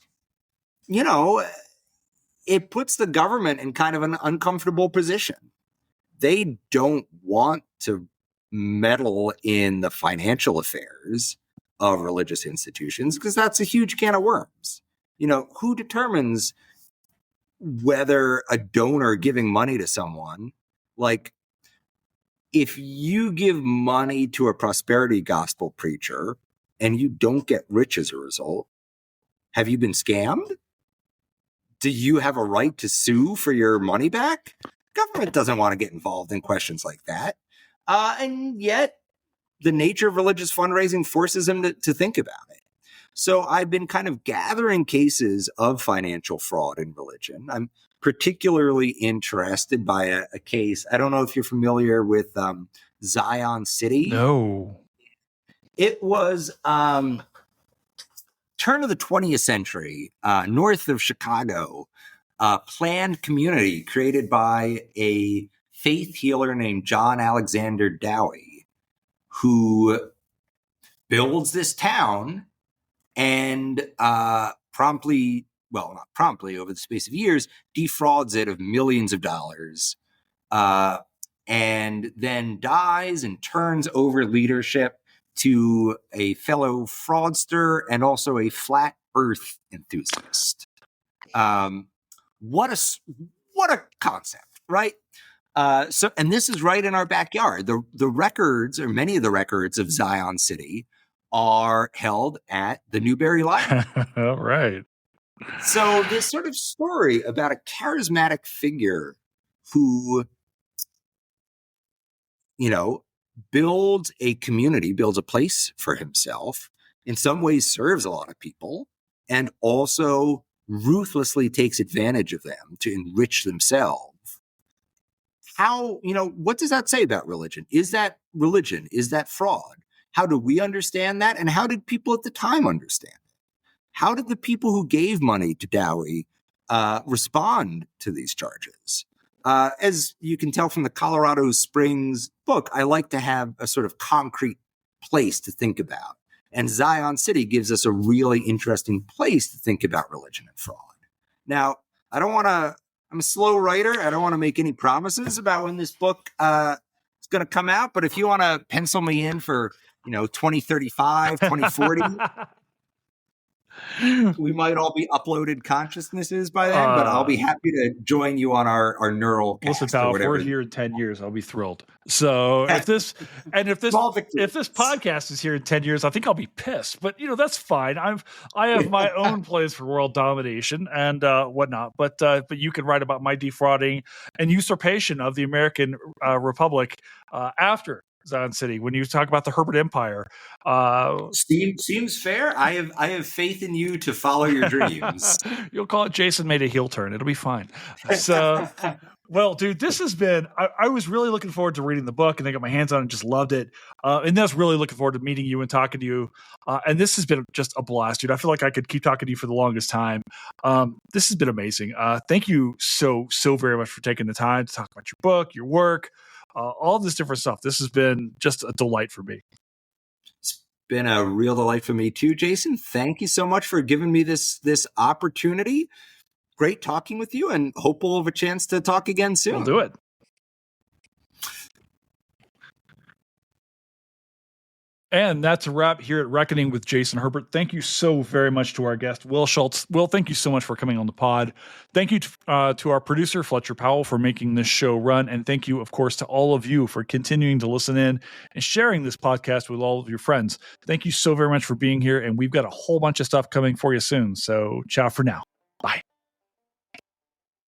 it puts the government in kind of an uncomfortable position. They don't want to meddle in the financial affairs of religious institutions because that's a huge can of worms. Who determines whether a donor giving money to someone, like if you give money to a prosperity gospel preacher and you don't get rich as a result, have you been scammed? Do you have a right to sue for your money back? Government doesn't want to get involved in questions like that. And yet the nature of religious fundraising forces them to think about it. So I've been kind of gathering cases of financial fraud in religion. I'm particularly interested by a case. I don't know if you're familiar with Zion City. No. It was turn of the 20th century, north of Chicago, planned community created by a faith healer named John Alexander Dowie, who builds this town and not promptly, over the space of years, defrauds it of millions of dollars, and then dies and turns over leadership to a fellow fraudster and also a flat earth enthusiast. What a concept, right? And this is right in our backyard. The records, or many of the records of Zion City, are held at the Newberry Library. All right. So this sort of story about a charismatic figure who, builds a community, builds a place for himself, in some ways serves a lot of people, and also ruthlessly takes advantage of them to enrich themselves. How, what does that say about religion? Is that religion? Is that fraud? How do we understand that? And how did people at the time understand it? How did the people who gave money to Dowie respond to these charges? As you can tell from the Colorado Springs book, I like to have a sort of concrete place to think about. And Zion City gives us a really interesting place to think about religion and fraud. Now, I'm a slow writer. I don't want to make any promises about when this book is going to come out. But if you want to pencil me in for 2035, 2040, we might all be uploaded consciousnesses by then, but I'll be happy to join you on our neural cast. Listen, pal, if we're here in 10 years, I'll be thrilled. So if this podcast is here in 10 years, I think I'll be pissed, but that's fine. I have my own plans for world domination and whatnot, but you can write about my defrauding and usurpation of the American Republic after Zion City, when you talk about the Herbert Empire. Seems fair. I have faith in you to follow your dreams. You'll call it Jason made a heel turn. It'll be fine. So Well, dude, this has been, I was really looking forward to reading the book, and I got my hands on it and just loved it. And I was really looking forward to meeting you and talking to you. And this has been just a blast, dude. I feel like I could keep talking to you for the longest time. This has been amazing. Thank you so very much for taking the time to talk about your book, your work, all this different stuff. This has been just a delight for me. It's been a real delight for me too, Jason. Thank you so much for giving me this opportunity. Great talking with you, and hope we'll have a chance to talk again soon. We'll do it. And that's a wrap here at Reckoning with Jason Herbert. Thank you so very much to our guest, Will Schultz. Will, thank you so much for coming on the pod. Thank you to our producer, Fletcher Powell, for making this show run. And thank you, of course, to all of you for continuing to listen in and sharing this podcast with all of your friends. Thank you so very much for being here. And we've got a whole bunch of stuff coming for you soon. So ciao for now. Bye.